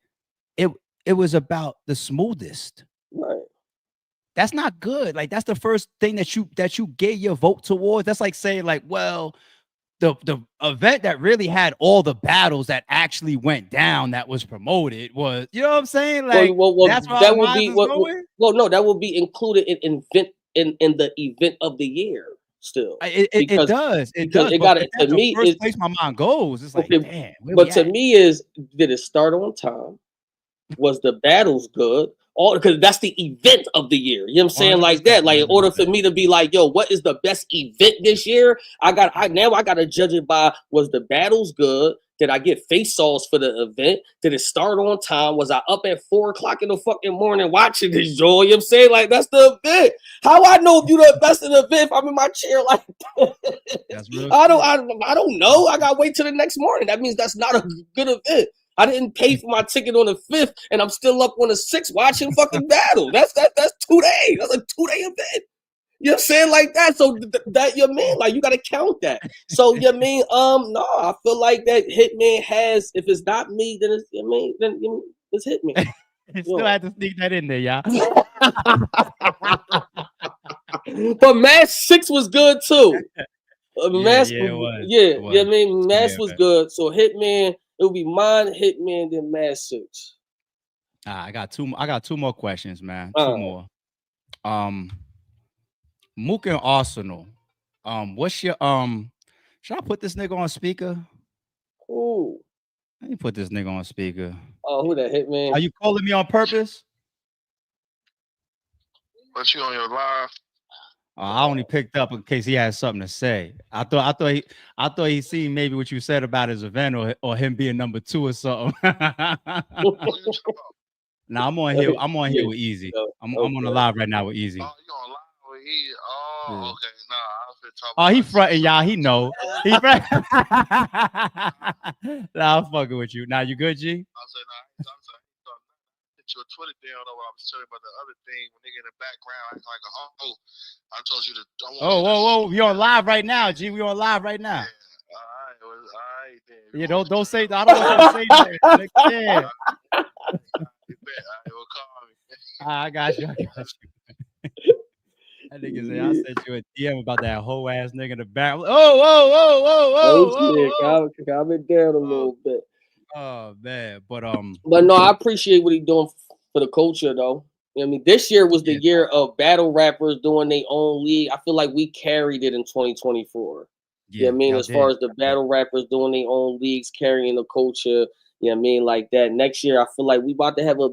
It was about the smoothest. right. That's not good. Like that's the first thing that you gave your vote towards. That's like saying like, well, the event that really had all the battles that actually went down that was promoted was, you know what I'm saying? Like that's where that our would be minds is going. no, that would be included in the event of the year still. It does. Because it But got it to the me first is place my mind goes, it's like, okay, damn, where but we to at? me is did it start on time? Was the battles good? All because that's the event of the year. You know what I'm saying? 100%, Like that. Like in order 100%. for me to be like, yo, what is the best event this year? I gotta judge it by was the battles good? Did I get face-offs for the event? Did it start on time? Was I up at 4 o'clock in the fucking morning watching this, Joel? You know what I'm saying? Like that's the event. How I know if you the best in the event if I'm in my chair like That's real. I don't know. I gotta wait till the next morning. That means that's not a good event. I didn't pay for my ticket on the 5th, and I'm still up on the 6th watching fucking battle. That's 2 days. That's a 2-day event. You know what I'm saying? Like that. So that you mean like you gotta count that. So you mean no, I feel like that Hitman has. If it's not me, then it's it's Hitman. You still had to sneak that in there, y'all. But Match 6 was good too. Mask, it was. I mean, Mask was good. So Hitman, it would be mine, Hitman, then Mask 6. I got two more questions, man. Two more. Mook and Arsonal. What's your should I put this nigga on speaker? Ooh. Let me put this nigga on speaker. Oh, who that Hitman? Are you calling me on purpose? But you on your live? I only picked up in case he had something to say. I thought he seen maybe what you said about his event or him being number 2 or something. Now I'm on here. I'm on here with Eazy. I'm on the live right now with Eazy. Oh, you on live with Eazy? Oh, Yeah. okay. Nah, I was talking. Oh, he fronting y'all. He know. He front. Nah, I'm fucking with you. Now you good, G? I said, nah, hit your Twitter down though. I was telling you about the other thing when nigga in the background acting like a hoe. I told you to. Whoa! We on live right now, G. We on live right now. Yeah, all right then. Yeah, don't say. I don't want you to say that. Yeah. I got you. That nigga say I sent you a DM about that whole ass nigga in the back. Calm it down a little bit. Oh man, but no, I appreciate what he doing for the culture though. You know what I mean, this year was the year of battle rappers doing their own league. I feel like we carried it in 2024. You know what I mean, as far as the battle rappers doing their own leagues, carrying the culture. You know what I mean, like that. Next year, I feel like we about to have a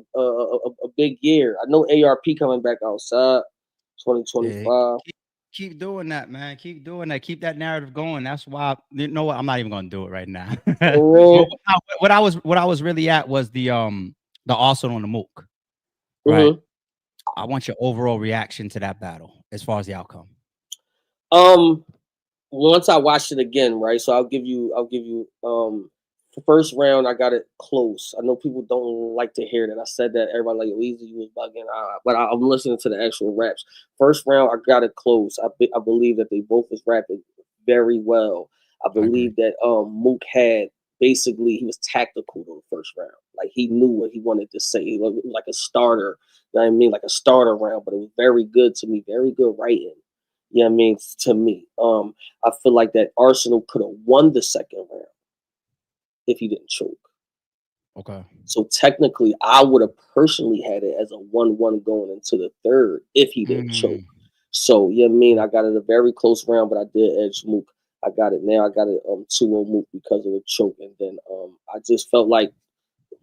big year. I know ARP coming back outside. 2025. Keep doing that, man. Keep doing that. Keep that narrative going. That's why you know what? I'm not even gonna do it right now. What I was really at was the Arsonal on the Mook. Right. Mm-hmm. I want your overall reaction to that battle as far as the outcome. Once I watched it again, right? So I'll give you the first round, I got it close. I know people don't like to hear that. I said that. Everybody like, Eazy, you was bugging. But I'm listening to the actual raps. First round, I got it close. I believe that they both was rapping very well. I believe that Mook had basically he was tactical in the first round. Like he knew what he wanted to say. It was like a starter. You know what I mean? Like a starter round, but it was very good to me. Very good writing. You know what I mean? To me. I feel like that Arsonal could have won the second round if he didn't choke. Okay. So technically, I would have personally had it as a 1-1 going into the third if he didn't choke. So, you know what I mean? I got it a very close round, but I did edge Mook. I got it now. I got it 2-0 Mook because of the choke. And then I just felt like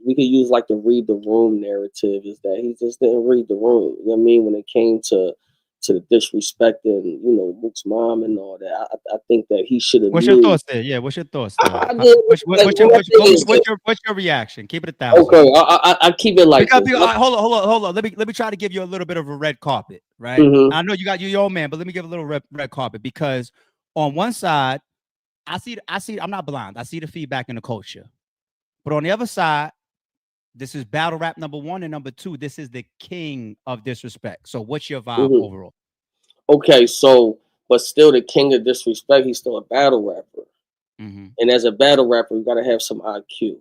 we could use like the read the room narrative is that he just didn't read the room. You know what I mean? When it came to the disrespect and, you know, Mook's mom and all that, I think that he should have. What's your thoughts there? Yeah, what's your thoughts there? What's your reaction? Keep it 1,000. Okay, I keep it like hold on. Let me try to give you a little bit of a red carpet, right? I know you got your own man, but let me give a little red carpet because on one side, I see. I'm not blind. I see the feedback in the culture, but on the other side, this is battle rap number 1 and number 2. This is the king of disrespect. So, what's your vibe overall? Okay, so but still the king of disrespect. He's still a battle rapper, and as a battle rapper, you got to have some IQ,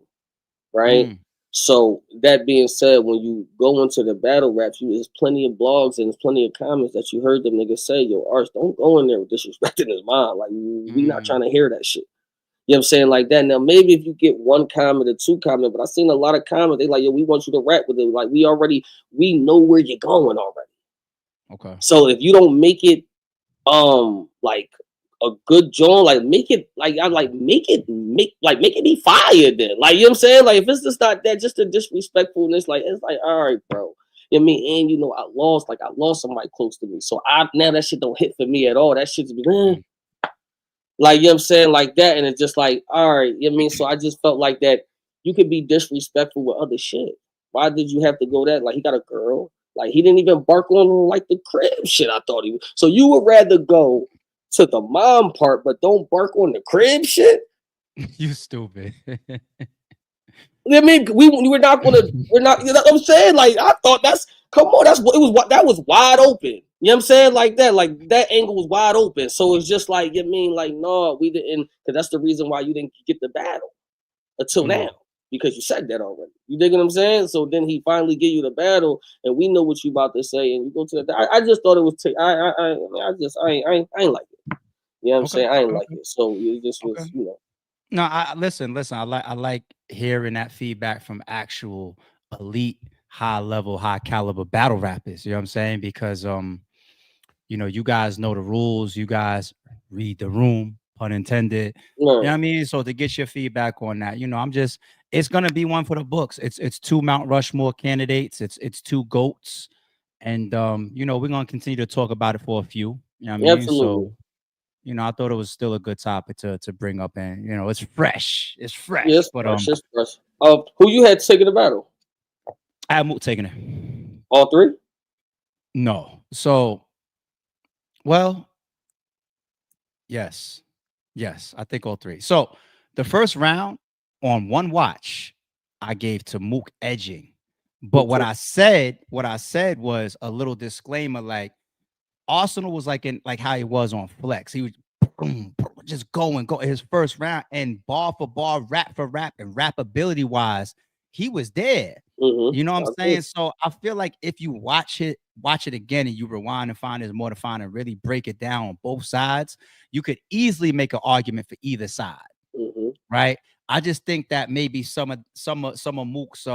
right? So that being said, when you go into the battle raps, there's plenty of blogs and there's plenty of comments that you heard them niggas say, "Yo, Ars, don't go in there with disrespecting his mom. Like we not trying to hear that shit." You know what I'm saying? Like that. Now, maybe if you get 1 comment or 2 comment, but I seen a lot of comments. They like, yo, we want you to rap with it. Like, we know where you're going already. Okay. So if you don't make it, like a good joint, like make it make it be fire then. Like, you know what I'm saying? Like, if it's just not that, just a disrespectfulness, like, it's like, all right, bro. You know what I mean? And, you know, I lost somebody close to me. So now that shit don't hit for me at all. That shit's be, like, you know what I'm saying? Like that. And it's just like, all right, you know what I mean? So I just felt like that you could be disrespectful with other shit. Why did you have to go that? Like, he got a girl. Like, he didn't even bark on like the crib shit. I thought he would. So you would rather go to the mom part, but don't bark on the crib shit? You stupid. I mean, we're not, you know what I'm saying? Like, I thought that was wide open. You know what I'm saying? Like that angle was wide open. So it's just like, you mean, like, no, we didn't, because that's the reason why you didn't get the battle until now, because you said that already. You dig what I'm saying? So then he finally give you the battle, and we know what you about to say, and you go to the. I just thought it was. I ain't like it. You know what I'm saying? I ain't like it. So it just was, you know. No, listen. I like hearing that feedback from actual elite, high level, high caliber battle rappers. You know what I'm saying? Because you know, you guys know the rules. You guys read the room, pun intended. You know what I mean? So to get your feedback on that, you know, it's gonna be one for the books. It's 2 Mount Rushmore candidates. It's 2 GOATs, and you know, we're gonna continue to talk about it for a few. You know what I mean? Absolutely. So, you know, I thought it was still a good topic to bring up, and you know, it's fresh. It's fresh. Yes, but it's fresh. Who you had taking the battle? I had Mook taking it. All 3? No. So, well, yes, I think all 3. So the first round on 1 watch, I gave to Mook edging, but what I said was a little disclaimer, like Arsonal was like how he was on Flex. He was just go his first round, and bar for bar, rap for rap, and rapability wise, he was there. You know what I'm saying? So I feel like if you watch it again and you rewind and find there's more to find and really break it down on both sides, you could easily make an argument for either side. Right? I just think that maybe some of Mook's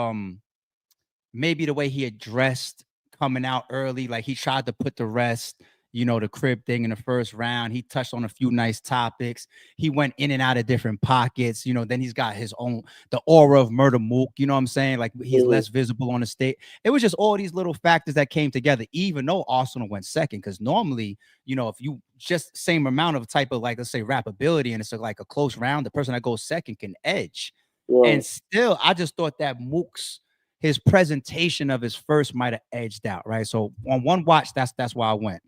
maybe the way he addressed coming out early, like he tried to put the rest, you know, the crib thing in the first round. He touched on a few nice topics. He went in and out of different pockets. You know, then he's got his own, the aura of Murder Mook. You know what I'm saying? Like he's less visible on the stage. It was just all these little factors that came together, even though Arsonal went second. Because normally, you know, if you just same amount of type of, like, let's say rapability, and it's like a close round, the person that goes second can edge. And still, I just thought that his presentation of his first might have edged out, right? So on 1 watch, that's why I went.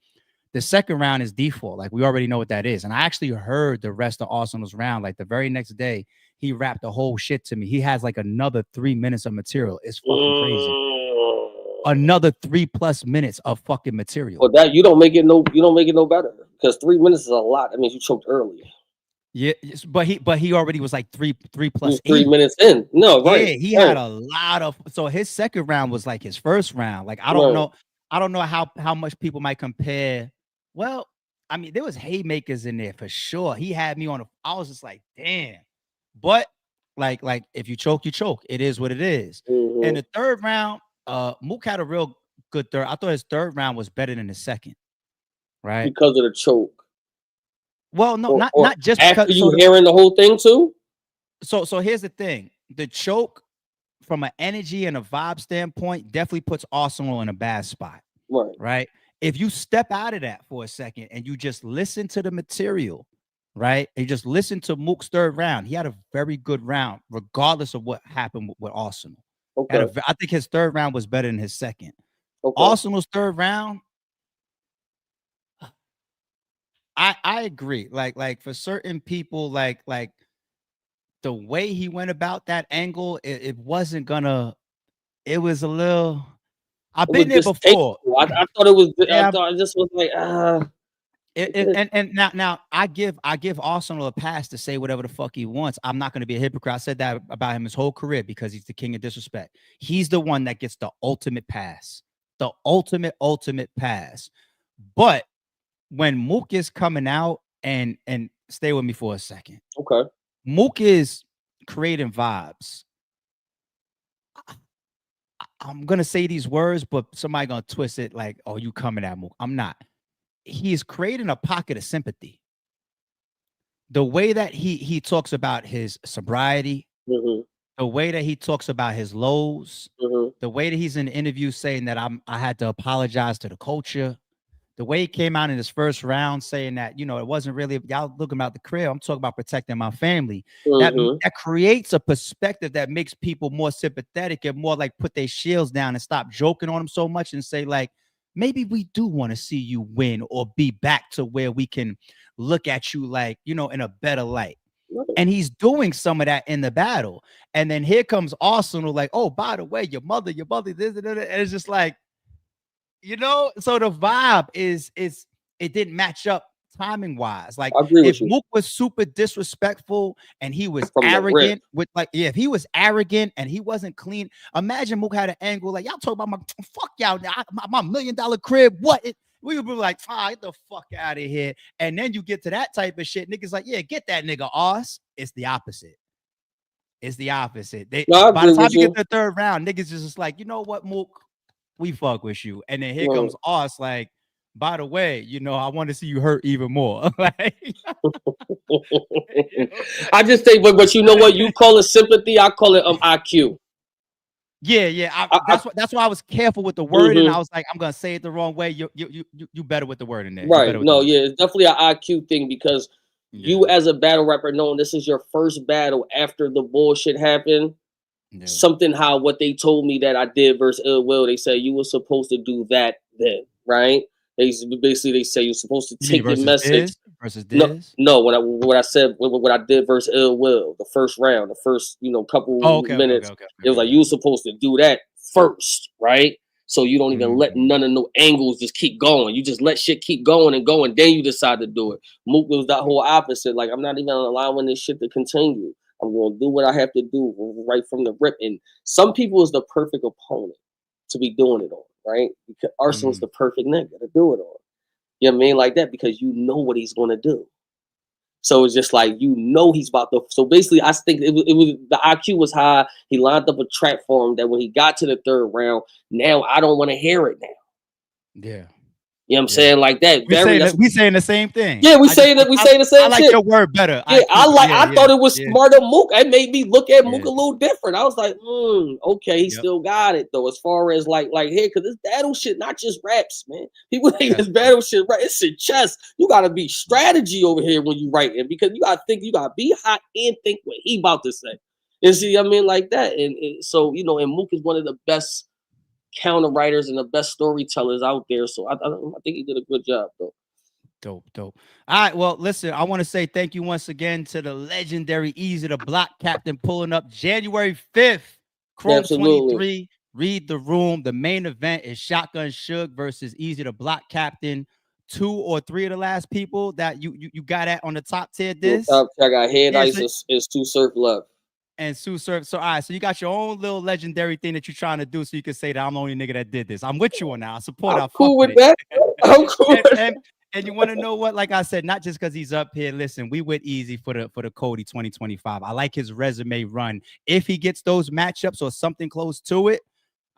The second round is default. Like, we already know what that is. And I actually heard the rest of Arsonal's round. Like, the very next day, he rapped the whole shit to me. He has like another 3 minutes of material. It's fucking crazy. Another 3+ minutes of fucking material. Well, that you don't make it no better, because 3 minutes is a lot. That means you choked early. Yeah, but he already was like 3 plus 3 8. minutes in. No, Yeah, right. he had a lot of. So his second round was like his first round. Like I don't know how much people might compare. Well, I mean, there was haymakers in there for sure. He had me on I was just like, damn. But like if you choke, you choke. It is what it is. And the third round, Mook had a real good third. I thought his third round was better than the second, right? Because of the choke. Well, no, or not just after because. you hearing the whole thing too. So here's the thing: the choke, from an energy and a vibe standpoint, definitely puts Arsonal in a bad spot. Right. If you step out of that for a second and you just listen to the material, right? And just listen to Mook's third round. He had a very good round, regardless of what happened with Arsonal. Okay. I think his third round was better than his second. Okay. Arsenal's third round, I agree. Like for certain people, like the way he went about that angle, it wasn't gonna. It was a little. I've been there before. I thought it was. Yeah. I thought it just was like And now I give Arsenal a pass to say whatever the fuck he wants. I'm not going to be a hypocrite. I said that about him his whole career because he's the king of disrespect. He's the one that gets the ultimate pass, the ultimate pass. But when Mook is coming out and stay with me for a second. Okay. Mook is creating vibes. I'm gonna say these words, but somebody gonna twist it like, "Oh, you coming at Mook?" I'm not. He's creating a pocket of sympathy. The way that he talks about his sobriety, the way that he talks about his lows, the way that he's in the interview saying that I had to apologize to the culture, the way he came out in his first round saying that, you know, it wasn't really y'all looking about the crib. I'm talking about protecting my family. That creates a perspective that makes people more sympathetic and more like put their shields down and stop joking on him so much and say like, maybe we do want to see you win or be back to where we can look at you like, you know, in a better light. And he's doing some of that in the battle. And then here comes Arsonal like, oh, by the way, your mother, this, and it's just like, you know, so the vibe is it didn't match up timing wise. Like if Mook was super disrespectful and he was arrogant with like, yeah, if he was arrogant and he wasn't clean, imagine Mook had an angle like y'all talk about my fuck y'all, my $1 million crib. We would be like, get the fuck out of here. And then you get to that type of shit. Niggas like, yeah, get that nigga Ars. It's the opposite. It's the opposite. By the time you get to the third round, niggas just like, you know what, Mook? We fuck with you. And then here comes us like, by the way, you know, I want to see you hurt even more. Like, I just think, but you know what? You call it sympathy, I call it IQ. Yeah. That's why I was careful with the word, and I was like, I'm gonna say it the wrong way. You better with the word in there. Right. No, yeah, it's definitely an IQ thing because you as a battle rapper knowing this is your first battle after the bullshit happened. Something how what they told me that I did versus Ill Will, they said you were supposed to do that then, right? They say you're supposed to take the message versus Diz? No, what I said, what I did versus Ill Will, the first round, the first couple minutes, it was like you were supposed to do that first, right? So you don't even let none of no angles just keep going. You just let shit keep going and going, then you decide to do it. Mook was that whole opposite. Like I'm not even allowing this shit to continue. I'm going to do what I have to do right from the rip. And some people is the perfect opponent to be doing it on, right? Because Arsonal's the perfect nigga to do it on. You know what I mean? Like that, because you know what he's going to do. So it's just like, you know, he's about to. So basically, I think it was the IQ was high. He lined up a track for him that when he got to the third round, now I don't want to hear it now. Yeah. You know what I'm saying? Like that. We saying the same thing. Yeah, we saying the same shit. I like your word better. Yeah, I thought it was smarter Mook. It made me look at Mook a little different. I was like, okay, he still got it though. As far as like here, because this battle shit, not just raps, man. People think this battle shit, right? It's in chess. You gotta be strategy over here when you write it because you gotta think, you gotta be hot and think what he about to say. You see, I mean, like that. And so, you know, and Mook is one of the best counter writers and the best storytellers out there. So I think he did a good job though. Dope. All right. Well, listen, I want to say thank you once again to the legendary Eazy the Block captain pulling up January 5th, Chrome 23. Read the room. The main event is Shotgun Suge versus Eazy the Block captain. 2 or 3 of the last people that you got at on the top tier disc. I got Head Ice and Sue Surf left. And Sue Surf. So all right, so you got your own little legendary thing that you're trying to do, so you can say that I'm the only nigga that did this. I'm with you on that. I support. I'm cool with that. I'm cool. And you want to know what? Like I said, not just because he's up here. Listen, we with Eazy for the COTY 2025. I like his resume run. If he gets those matchups or something close to it,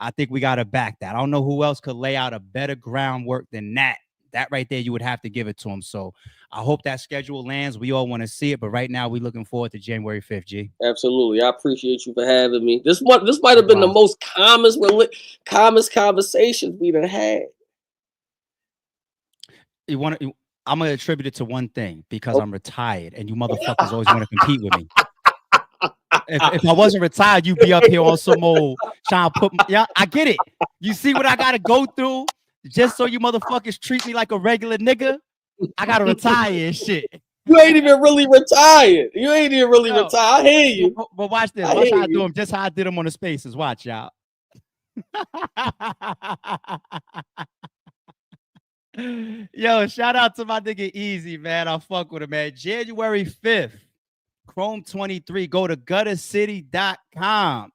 I think we got to back that. I don't know who else could lay out a better groundwork than that. That right there, you would have to give it to him. So I hope that schedule lands. We all want to see it, but right now we're looking forward to January 5th, G. Absolutely. I appreciate you for having me. This might have been the most calmest conversations we done had. I'm gonna attribute it to one thing, because I'm retired and you motherfuckers always want to compete with me. If I wasn't retired, you'd be up here on some old trying to put yeah, I get it. You see what I gotta go through just so you motherfuckers treat me like a regular nigga? I gotta retire and shit. You ain't even really retired. Retired. I hear you. But watch this. Watch how I do them, just how I did them on the spaces. Watch, y'all. Yo, shout out to my nigga Eazy, man. I fuck with him, man. January 5th, Chrome 23. Go to guttercity.com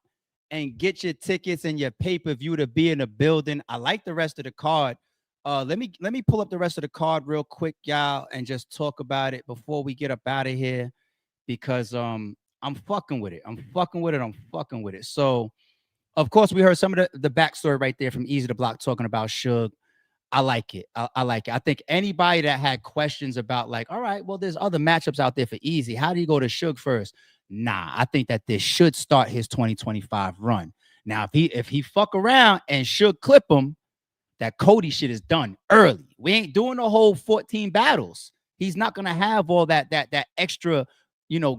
and get your tickets and your pay-per-view to be in the building. I like the rest of the card. Let me pull up the rest of the card real quick, y'all, and just talk about it before we get up out of here, because I'm fucking with it. I'm fucking with it. So, of course, we heard some of the backstory right there from Eazy The Block talking about Suge. I like it. I like it. I think anybody that had questions about, like, all right, well, there's other matchups out there for Eazy. How do you go to Suge first? Nah, I think that this should start his 2025 run. Now, if he fuck around and Suge clip him, that COTY shit is done early. We ain't doing the whole 14 battles. He's not gonna have all that extra,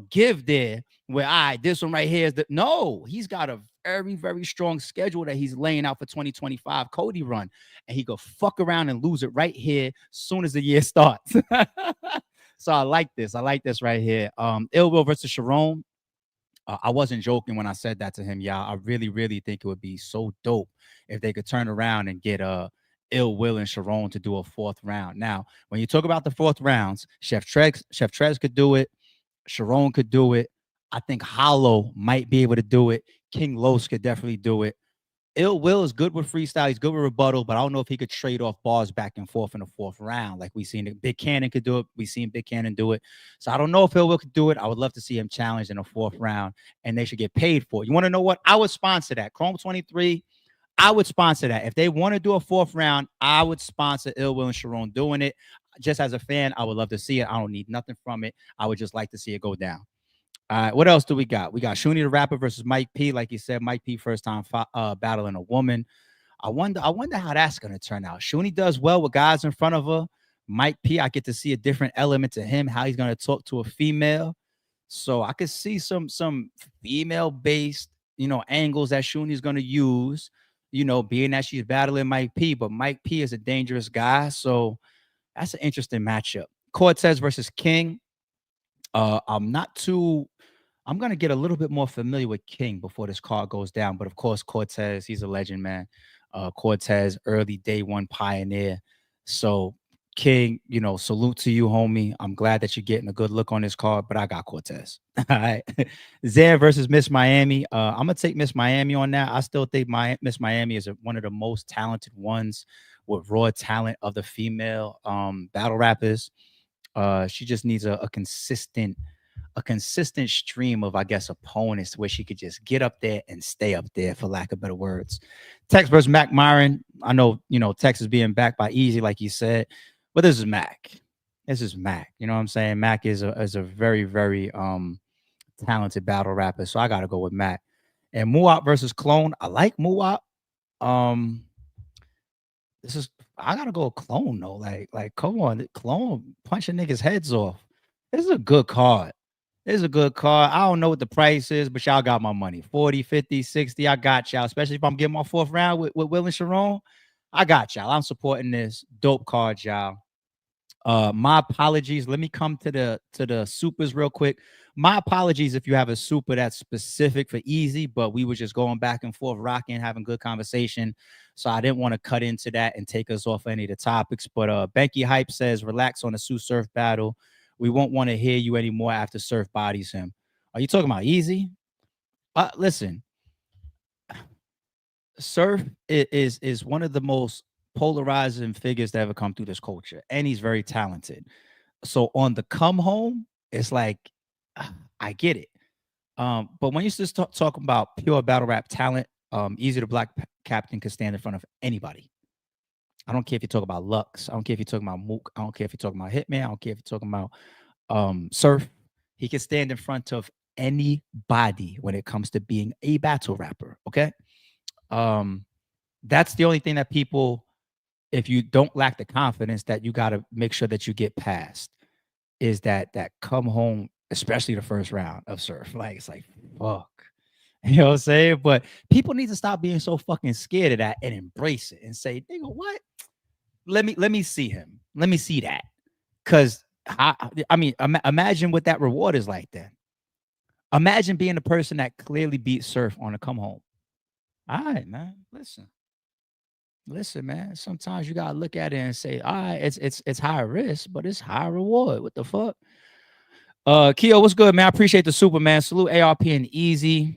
give there. Where this one right here is the no. He's got a very, very strong schedule that he's laying out for 2025 COTY Run, and he go fuck around and lose it right here as soon as the year starts. So I like this. I like this right here. Ill Will versus Sharon. I wasn't joking when I said that to him, y'all. I really, really think it would be so dope if they could turn around and get Ill Will and Sharon to do a 4th round. Now, when you talk about the 4th rounds, Chef Trez could do it. Sharon could do it. I think Hollow might be able to do it. King Los could definitely do it. Ill Will is good with freestyle. He's good with rebuttal, but I don't know if he could trade off bars back and forth in the 4th round. Like we seen Big Cannon could do it. We seen Big Cannon do it. So I don't know if Ill Will could do it. I would love to see him challenged in a 4th round, and they should get paid for it. You want to know what? I would sponsor that. Chrome 23, I would sponsor that. If they want to do a 4th round, I would sponsor Ill Will and Sharon doing it. Just as a fan, I would love to see it. I don't need nothing from it. I would just like to see it go down. All right, what else do we got? We got Shuni the Rapper versus Mike P. Like you said, Mike P first time battling a woman. I wonder how that's gonna turn out. Shuni does well with guys in front of her. Mike P, I get to see a different element to him, how he's gonna talk to a female. So I could see some female-based, angles that Shuni's gonna use, being that she's battling Mike P. But Mike P is a dangerous guy, so that's an interesting matchup. Cortez versus King. I'm going to get a little bit more familiar with King before this card goes down. But, of course, Cortez, he's a legend, man. Cortez, early day one pioneer. So, King, salute to you, homie. I'm glad that you're getting a good look on this card, but I got Cortez. All right. Zan versus Miss Miami. I'm going to take Miss Miami on that. I still think Miss Miami is one of the most talented ones with raw talent of the female battle rappers. She just needs a consistent stream of, I guess, opponents where she could just get up there and stay up there, for lack of better words. Tex versus Mac Myron. I know, Tex is being backed by Eazy, like you said, but this is Mac. This is Mac. You know what I'm saying? Mac is a very, very talented battle rapper. So I gotta go with Mac. And Muwap versus Clone. I like Muwap. I gotta go with Clone though. Like, come on, Clone punching niggas' heads off. This is a good card. This is a good card. I don't know what the price is, but y'all got my money. 40, 50, 60. I got y'all. Especially if I'm getting my 4th round with Will and Sharon. I got y'all. I'm supporting this. Dope card, y'all. My apologies. Let me come to the supers real quick. My apologies if you have a super that's specific for Eazy, but we were just going back and forth, rocking, having good conversation. So I didn't want to cut into that and take us off any of the topics. But Benky Hype says, relax on the Sue Surf battle. We won't want to hear you anymore after Surf bodies him. Are you talking about Eazy? Listen, Surf is one of the most polarizing figures that ever come through this culture, and he's very talented. So on the come home, it's like I get it. But when you just talk about pure battle rap talent, Eazy the Block Captain can stand in front of anybody. I don't care if you talk about Lux. I don't care if you're talking about Mook. I don't care if you're talking about Hitman. I don't care if you're talking about Surf. He can stand in front of anybody when it comes to being a battle rapper. Okay. That's the only thing that people, if you don't lack the confidence, that you got to make sure that you get past, is that come home, especially the first round of Surf. Like, it's like, fuck. You know what I'm saying? But people need to stop being so fucking scared of that and embrace it and say, nigga, what? Let me see him. Let me see that. Cause I mean, imagine what that reward is like then. Imagine being the person that clearly beat Surf on a come home. All right, man. Listen, man. Sometimes you gotta look at it and say, all right, it's high risk, but it's high reward. What the fuck? Keo, what's good, man? I appreciate the Superman. Salute ARP and Eazy.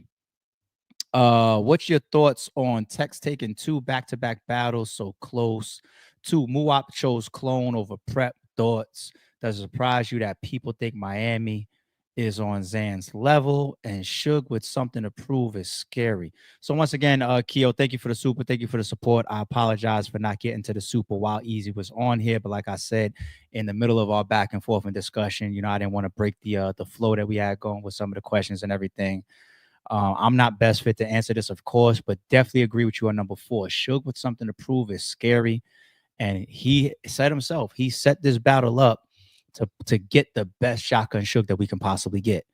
What's your thoughts on Tex taking 2 back-to-back battles so close? 2, Muap chose clone over prep. Thoughts? Does it surprise you that people think Miami is on Zan's level, and Suge with something to prove is scary? So once again, Keo, thank you for the super. Thank you for the support. I apologize for not getting to the super while Eazy was on here, but like I said, in the middle of our back and forth and discussion, you know, I didn't want to break the flow that we had going with some of the questions and everything. I'm not best fit to answer this, of course, but definitely agree with you on number 4. Suge with something to prove is scary. And he said himself, he set this battle up to get the best shotgun Suge that we can possibly get.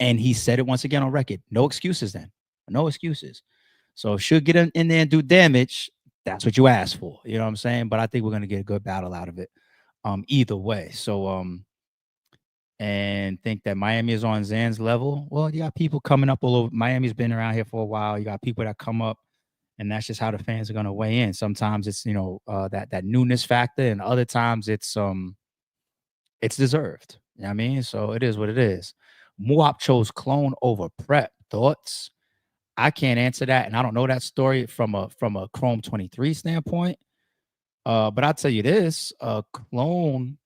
And he said it once again on record. No excuses then. No excuses. So if Suge get in there and do damage, that's what you asked for. You know what I'm saying? But I think we're going to get a good battle out of it either way. So, and think that Miami is on Zan's level. Well, you got people coming up all over. Miami's been around here for a while. You got people that come up, and that's just how the fans are going to weigh in. Sometimes it's, you know, that newness factor, and other times it's deserved. You know what I mean? So it is what it is. Muap chose clone over prep. Thoughts? I can't answer that, and I don't know that story from a Chrome 23 standpoint. But I'll tell you this: clone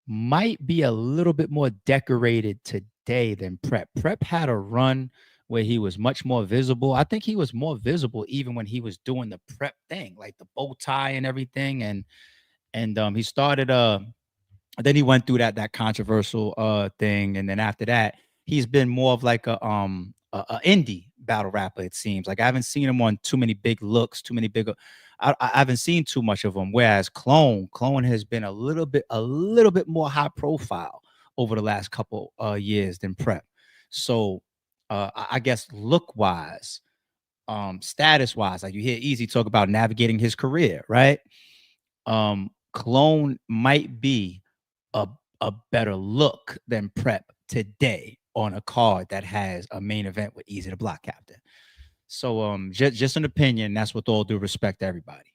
might be a little bit more decorated today than Prep. Prep had a run where he was much more visible. I think he was more visible even when he was doing the Prep thing, like the bow tie and everything. And he started then he went through that controversial thing, and then after that, he's been more of like a indie battle rapper. It seems like I haven't seen him on too many big looks, too many bigger. I haven't seen too much of him. Whereas Clone has been a little bit more high profile over the last couple years than Prep. So I guess look wise, status wise, like you hear Eazy talk about navigating his career, right? Clone might be a better look than Prep today on a card that has a main event with Eazy the Block Captain. So just an opinion. That's with all due respect to everybody.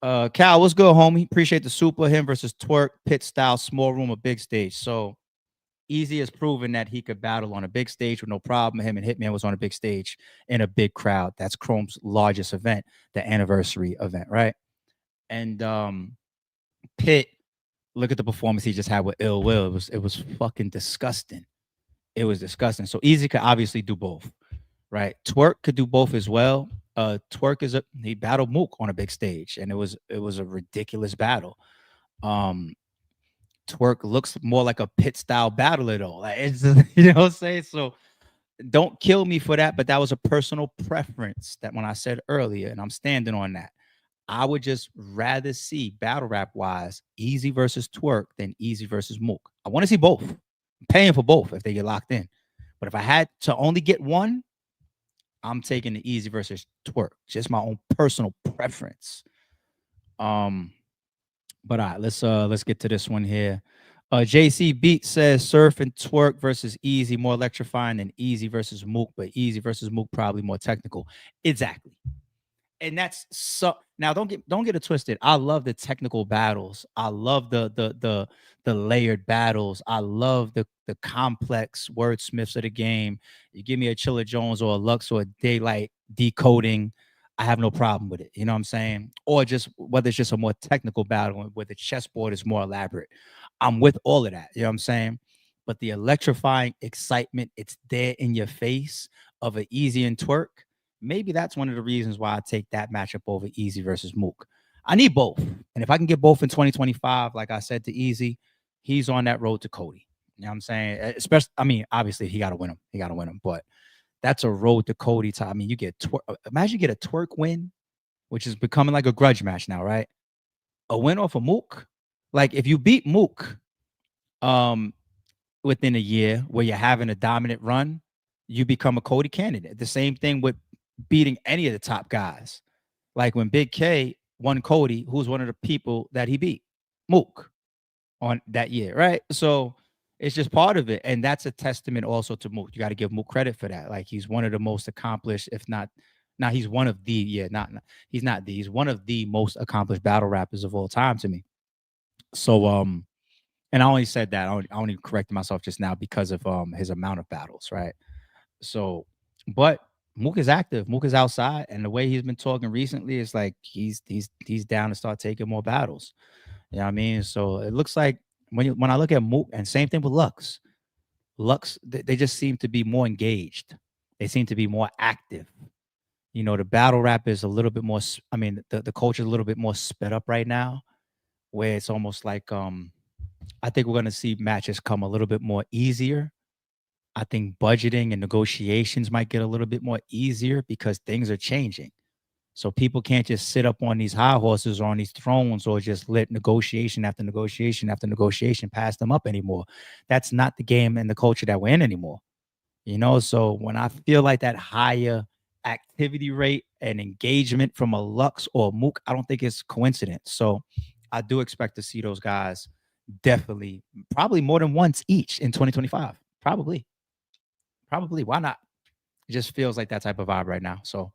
Cal, what's good, homie? Appreciate the super. Him versus Twork, pit style, small room, a big stage. So Eazy has proven that he could battle on a big stage with no problem. Him and Hitman was on a big stage in a big crowd. That's Chrome's largest event, the anniversary event, right? And Pitt, look at the performance he just had with Ill Will. It was fucking disgusting. It was disgusting. So Eazy could obviously do both, right? Twork could do both as well. Twork he battled Mook on a big stage, and it was a ridiculous battle. Twork looks more like a pit style battler though. Like it's you know what I'm saying? So don't kill me for that, but that was a personal preference that when I said earlier, and I'm standing on that. I would just rather see battle rap wise Eazy versus Twork than Eazy versus Mook. I want to see both. I'm paying for both if they get locked in. But if I had to only get one, I'm taking the Eazy versus Twork. Just my own personal preference. But all right, let's get to this one here. JC Beat says Surf and Twork versus Eazy more electrifying than Eazy versus Mook, but Eazy versus Mook probably more technical. Exactly. And that's so now don't get it twisted. I love the technical battles. I love the layered battles. I love the complex wordsmiths of the game. You give me a Chilla Jones or a Lux or a Daylight decoding, I have no problem with it. You know what I'm saying? Or just whether it's just a more technical battle where the chessboard is more elaborate. I'm with all of that. You know what I'm saying? But the electrifying excitement, it's there in your face of an Eazy and Twork. Maybe that's one of the reasons why I take that matchup over Eazy versus Mook. I need both. And if I can get both in 2025, like I said to Eazy, he's on that road to COTY. You know what I'm saying? Especially, I mean, obviously he got to win him. He got to win him. But that's a road to COTY time. I mean, you get imagine you get a Twork win, which is becoming like a grudge match now, right? A win off of Mook. Like if you beat Mook within a year where you're having a dominant run, you become a COTY candidate. The same thing with beating any of the top guys. Like when Big K won COTY, who's one of the people that he beat? Mook on that year, right? So it's just part of it. And that's a testament also to Mook. You got to give Mook credit for that. Like he's one of the most accomplished, if not, now he's one of the, he's one of the most accomplished battle rappers of all time to me. So, and I only said that, I only corrected myself just now because of his amount of battles, right? So, but Mook is active. Mook is outside, and the way he's been talking recently is like he's down to start taking more battles. You know what I mean? So it looks like when I look at Mook, and same thing with Lux, they just seem to be more engaged. They seem to be more active. You know, the battle rap is a little bit more. I mean, the culture is a little bit more sped up right now, where it's almost like I think we're gonna see matches come a little bit more easier. I think budgeting and negotiations might get a little bit more easier because things are changing. So people can't just sit up on these high horses or on these thrones or just let negotiation after negotiation after negotiation pass them up anymore. That's not the game and the culture that we're in anymore. You know, so when I feel like that higher activity rate and engagement from a Lux or a Mook, I don't think it's coincidence. So I do expect to see those guys definitely, probably more than once each in 2025. Probably. Why not? It just feels like that type of vibe right now. So,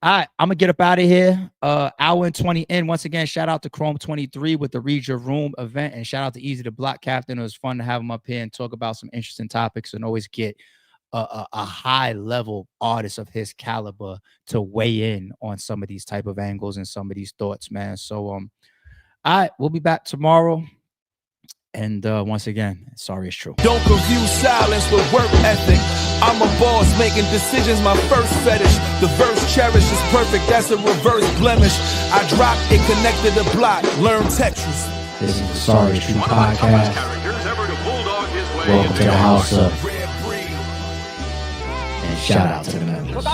all right, I'm gonna get up out of here. Hour and 20 in. Once again, shout out to Chrome 23 with the Read Your Room event, and shout out to Eazy the Block Captain. It was fun to have him up here and talk about some interesting topics, and always get a high level artist of his caliber to weigh in on some of these type of angles and some of these thoughts, man. So, all right, we'll be back tomorrow. And once again, sorry it's true. Don't confuse silence with work ethic. I'm a boss making decisions, my first fetish. The verse cherished is perfect, that's a reverse blemish. I dropped it, connected the block, learn Tetris. This is the Sorry It's True podcast. Welcome to the house of. And shout out to the members.